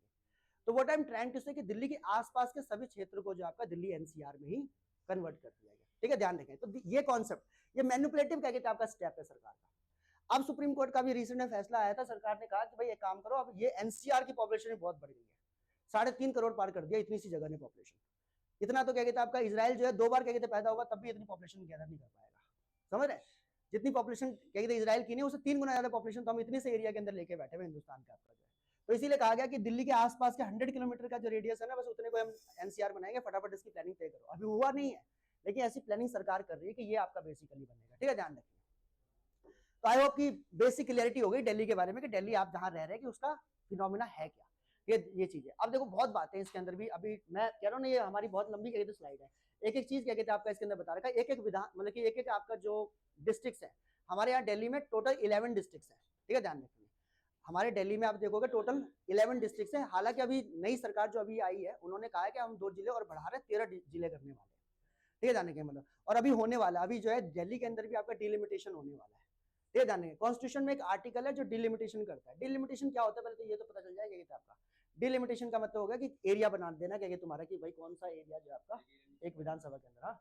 तो what I am trying to say कि दिल्ली के आसपास के सभी क्षेत्र को जो आपका दिल्ली एनसीआर में ही कन्वर्ट कर दिया गया। ठीक है, ध्यान रखें। तो ये कॉन्सेप्ट, ये मैनिपुलेटिव क्या कहते हैं आपका स्टेप है सरकार का। अब सुप्रीम कोर्ट का भी रिसेंट में फैसला आया था, सरकार ने कहा कि भाई एक काम करो, अब ये एनसीआर की पॉपुलेशन बहुत बढ़ गई है, 3.5 करोड़ पार कर दिया इतनी सी जगह ने पॉपुलेशन। इतना तो क्या कहते हैं आपका इजराइल जो है 2 बार क्या कहते पैदा होगा तब भी इतनी पॉपुलेशन गैदर नहीं कर पाएगा। समझ रहे, जितनी पॉपुलेशन क्या कहते इजराइल की नहीं, उससे 3 गुना ज्यादा पॉपुलेशन तो हम इतने से एरिया के अंदर लेके बैठे हुए हिंदुस्तान का आपका जो है। तो इसीलिए कहा गया कि दिल्ली के आसपास के 100 किलोमीटर का जो रेडियस है ना, बस उतने को हम एनसीआर बनाएंगे, फटाफट इसकी प्लानिंग तय करो। अभी हुआ नहीं है, लेकिन ऐसी प्लानिंग सरकार कर रही है कि ये आपका बेसिकली बनेगा। ठीक है, ध्यान रखिए। तो आई होप कि बेसिक क्लियरिटी हो गई दिल्ली के बारे में कि दिल्ली आप जहां रह रहे हैं कि उसका फिनोमिना है क्या, ये चीज है। अब देखो बहुत बातें इसके अंदर भी, अभी मैं कह रहा हूँ ना ये हमारी बहुत लंबी कहते स्लाइड है, एक एक चीज क्या कहते हैं आपका इसके अंदर बता रखा है, एक एक विधान मतलब कि एक एक आपका जो डिस्ट्रिक्ट है। हमारे यहाँ दिल्ली में टोटल 11 डिस्ट्रिक्ट है। ठीक है, ध्यान रखिए। हमारे दिल्ली में आप देखोगे टोटल 11 डिस्ट्रिक्ट है। हालांकि अभी नई सरकार जो अभी आई है उन्होंने कहा है कि हम 2 जिले और बढ़ा रहे 13 जिले करने वाले हैं। ठीक है, जाने के मतलब, और अभी होने वाला अभी जो है दिल्ली के अंदर भी आपका डिलिमिटेशन होने वाला है। ठीक है, जाने कॉन्स्टिट्यूशन में एक आर्टिकल है जो डिलिमिटेशन करता है। डिलिमिटेशन क्या होता है पहले तो ये तो पता चल जाएगा कि आपका डिलिमिटेशन का मतलब होगा कि एरिया बना देना क्या तुम्हारा कि भाई कौन सा एरिया जो आपका एक विधानसभा के अंदर,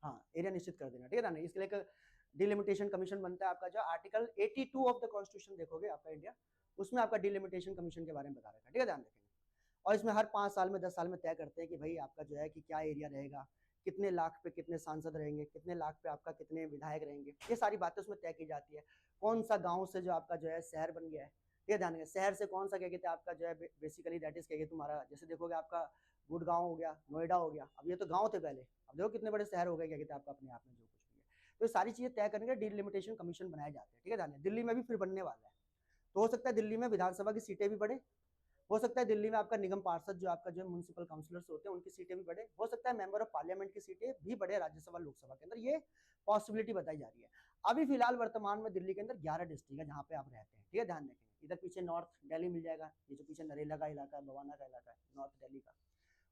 हाँ एरिया निश्चित कर देना। ठीक है ना, इसके लिए एक डिलिमिटेशन कमीशन बनता है आपका जो आर्टिकल 82 ऑफ द कॉन्स्टिट्यूशन देखोगे आपका इंडिया, उसमें आपका डिलिमिटेशन कमीशन के बारे में बता रखा है। ठीक है, ध्यान रखेंगे। और इसमें हर 5 साल में 10 साल में तय करते हैं कि भाई आपका जो है कि क्या एरिया रहेगा, कितने लाख पे कितने सांसद रहेंगे, कितने लाख पे आपका कितने विधायक रहेंगे, ये सारी बातें उसमें तय की जाती है। कौन सा गांव से जो आपका जो है शहर बन गया है, ये ध्यान रखें। शहर से कौन सा क्या कहते हैं आपका जो है बेसिकली दैट इज क्या कहते तुम्हारा, जैसे देखोगे आपका गुड़गांव हो गया, नोएडा हो गया, अब ये तो गाँव थे पहले, अब देखो कितने बड़े शहर हो गए क्या कहते हैं आपका अपने आप में जो कुछ भी है। तो सारी चीजें तय करने के डिलिमिटेशन कमीशन बनाए जाते हैं। ठीक है, ध्यान। दिल्ली में भी फिर बनने वाला है, तो हो सकता है दिल्ली में विधानसभा की सीटें भी बढ़े, हो सकता है दिल्ली में आपका निगम पार्षद जो आपका जो म्युनिसिपल काउंसिलर्स होते हैं उनकी सीटें भी बढ़े, हो सकता है मेंबर ऑफ पार्लियामेंट की सीटें भी बढ़े राज्यसभा लोकसभा के अंदर, ये पॉसिबिलिटी बताई जा रही है। अभी फिलहाल वर्तमान में दिल्ली के अंदर 11 डिस्ट्रिक्ट है जहाँ पे आप रहते हैं। ठीक है, ध्यान रखेंगे। इधर पीछे नॉर्थ दिल्ली मिल जाएगा, ये जो पीछे नरेला का इलाका है, बवाना का इलाका है, नॉर्थ दिल्ली का।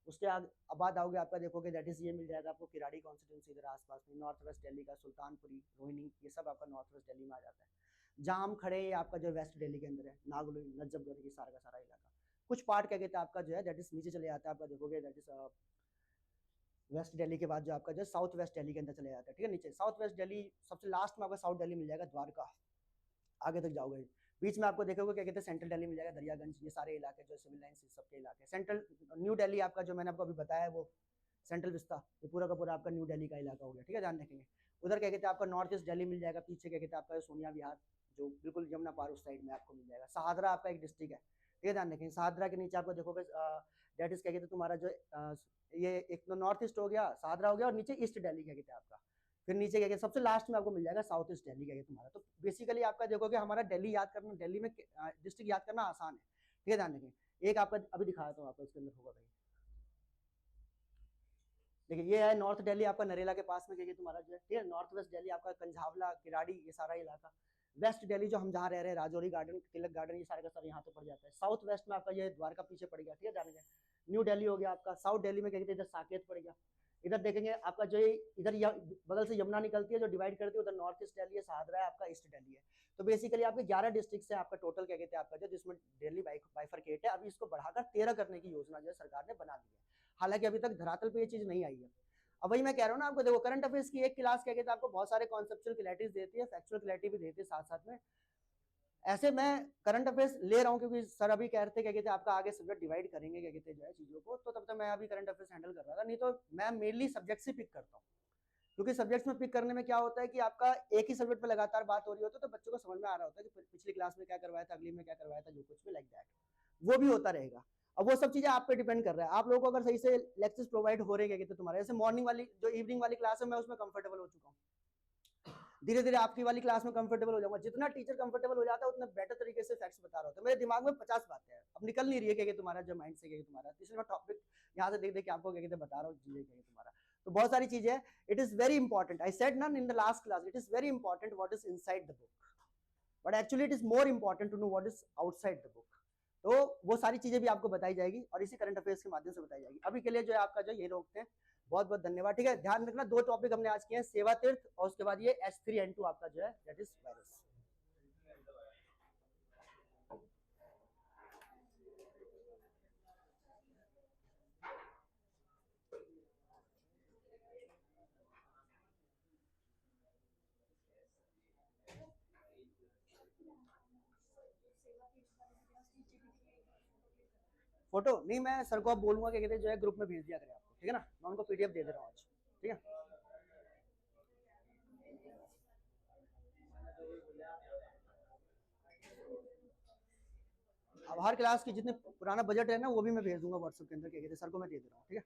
उसके बाद आओगे आपका देखोगे दैट इज ये मिल जाएगा आपको किराड़ी कॉन्स्टिट्यूंसी इधर आसपास में, नॉर्थ वेस्ट दिल्ली का सुल्तानपुरी, रोहिणी, ये सब आपका नॉर्थ वेस्ट दिल्ली में आ जाता है। जहाँ हम खड़े हैं आपका जो वेस्ट दिल्ली के अंदर है, नागलोई, नजफगढ़, ये सारा का सारा इलाका। कुछ पार्ट क्या कहते हैं आपका जो है दैट इज नीचे चले जाता है, आपका देखोगे दैट इज वेस्ट दिल्ली के बाद जो आपका जो साउथ वेस्ट दिल्ली के अंदर चले जाता है। ठीक है, नीचे साउथ वेस्ट दिल्ली, सबसे लास्ट में आपका साउथ दिल्ली मिल जाएगा, द्वारका, आगे तक जाओगे बीच में आपको देखोगे क्या कहते हैं सेंट्रल दिल्ली मिल जाएगा, दरियागंज, ये सारे इलाके जो सिविल लाइन्स सबके इलाके। सेंट्रल न्यू दिल्ली आपका जो मैंने आपको अभी बताया है वो सेंट्रल विस्ता, ये पूरा का पूरा आपका न्यू दिल्ली का इलाका हो गया। ठीक है, ध्यान रखेंगे। उधर क्या कहते हैं आपका नॉर्थ ईस्ट दिल्ली मिल जाएगा, पीछे क्या कहते हैं आपका सोनिया विहार जो बिल्कुल यमुना पार उस साइड में आपको मिल जाएगा। सहादरा आपका एक डिस्ट्रिक्ट है। ठीक है, ध्यान रखेंगे। सहादरा के नीचे आपको देखोगे दैट इज क्या कहते हैं तुम्हारा जो ये एक तो नॉर्थ ईस्ट हो गया, सहादरा हो गया, और नीचे ईस्ट दिल्ली क्या कहते हैं आपका, फिर नीचे क्या कहते हैं सबसे लास्ट में आपको मिल जाएगा साउथ ईस्ट दिल्ली क्या कहते तुम्हारा। तो बेसिकली आपका देखोगे हमारा दिल्ली याद करना, दिल्ली में डिस्ट्रिक्ट याद करना आसान है। ठीक है, ध्यान रखेंगे। एक आपका अभी दिखाया था आपको, इसके अंदर होगा भाई, देखिए ये है नॉर्थ दिल्ली आपका नरेला के पास में क्या तुम्हारा जो है। ठीक है, नॉर्थ वेस्ट दिल्ली आपका कंझावला, किराड़ी, ये सारा इलाका। वेस्ट दिल्ली जो हम जहाँ रह रहे हैं, राजौरी गार्डन, तिलक गार्डन, ये सारे का सारा यहाँ पे पड़ जाता है। साउथ वेस्ट में आपका ये द्वारका पीछे पड़ गया। ठीक है, जानेंगे। न्यू दिल्ली हो गया आपका। साउथ दिल्ली में क्या कहते हैं इधर साकेत पड़ गया। इधर देखेंगे आपका जो इधर बगल से यमुना निकलती है जो डिवाइड करती है, उधर नॉर्थ ईस्ट दिल्ली है, सहादरा है आपका, ईस्ट दिल्ली है। तो बेसिकली आपके 11 डिस्ट्रिक्ट से आपका टोटल क्या कहते हैं आपका जो, जिसमें दिल्ली बाइफरकेट है। अभी इसको बढ़ाकर 13 करने की योजना जो है सरकार ने बना दी है, हालांकि अभी तक धरातल पे ये चीज नहीं आई है। अब वही मैं कह रहा हूँ ना आपको, देखो करंट अफेयर्स की एक क्लास क्या कहते हैं आपको बहुत सारे कॉन्सेप्चुअल क्लैरिटीज देती है, फैक्चुअल क्लैरिटी भी देती है साथ साथ में। ऐसे मैं करंट अफेयर्स ले रहा हूँ क्योंकि सर अभी कह रहे थे क्या कहते हैं आपका आगे सब्जेक्ट डिवाइड करेंगे क्या कहते हैं जो है चीजों को, तो तब तक मैं अभी करंट अफेयर्स हैंडल कर रहा था, नहीं तो मैं मेनली सब्जेक्ट से पिक करता हूँ, क्योंकि सब्जेक्ट्स में पिक करने में क्या होता है कि आपका एक ही सब्जेक्ट पे लगातार बात हो रही होती है, तो बच्चों को समझ में आ रहा होता है कि पिछली क्लास में क्या करवाया था, अगली में क्या करवाया था, जो कुछ भी लाइक दैट वो भी होता रहेगा। अब वो सब चीजें आप पे डिपेंड कर रहा है, आप लोगों को अगर सही से लेक्चर्स प्रोवाइड हो रहे हैं तुम्हारे, जैसे मॉर्निंग वाली जो इवनिंग वाली क्लास है मैं उसमें कंफर्टेबल हो चुका हूँ, धीरे धीरे आपकी वाली क्लास में कंफर्टेबल हो जाऊंगा, जितना टीचर कंफर्टेबल हो जाता है उतना बेटर तरीके से फैक्ट्स बता रहा होता है, मेरे दिमाग में 50 बातें हैं, अब निकल नहीं रही है कि तुम्हारा जो माइंड से तुम्हारा, इसलिए मैं टॉपिक यहाँ से देख देख के आपको क्या कहते हैं बता रहा हूँ चीजें क्या तुम्हारा, तो बहुत सारी चीजें हैं। It is very important, I said none in the last class, it is very important what is inside the book, but actually it is more important to know what is outside the book. तो वो सारी चीजें भी आपको बताई जाएगी और इसी करंट अफेयर्स के माध्यम से बताई जाएगी। अभी के लिए जो है आपका जो ये रोकते हैं, बहुत बहुत धन्यवाद। ठीक है, ध्यान रखना 2 टॉपिक हमने आज किए हैं, सेवा तीर्थ और उसके बाद ये H3N2 आपका जो है दैट इज वायरस। फोटो नहीं, मैं सर को अब बोलूंगा क्या कहते हैं जो है ग्रुप में भेज दिया करें आपको, ठीक है ना, मैं उनको PDF दे दे रहा हूँ आज, ठीक है। अब हर क्लास की जितने पुराना बजट है ना वो भी मैं भेज दूंगा व्हाट्सएप के अंदर, क्या कहते हैं सर को मैं दे दे रहा हूँ, ठीक है।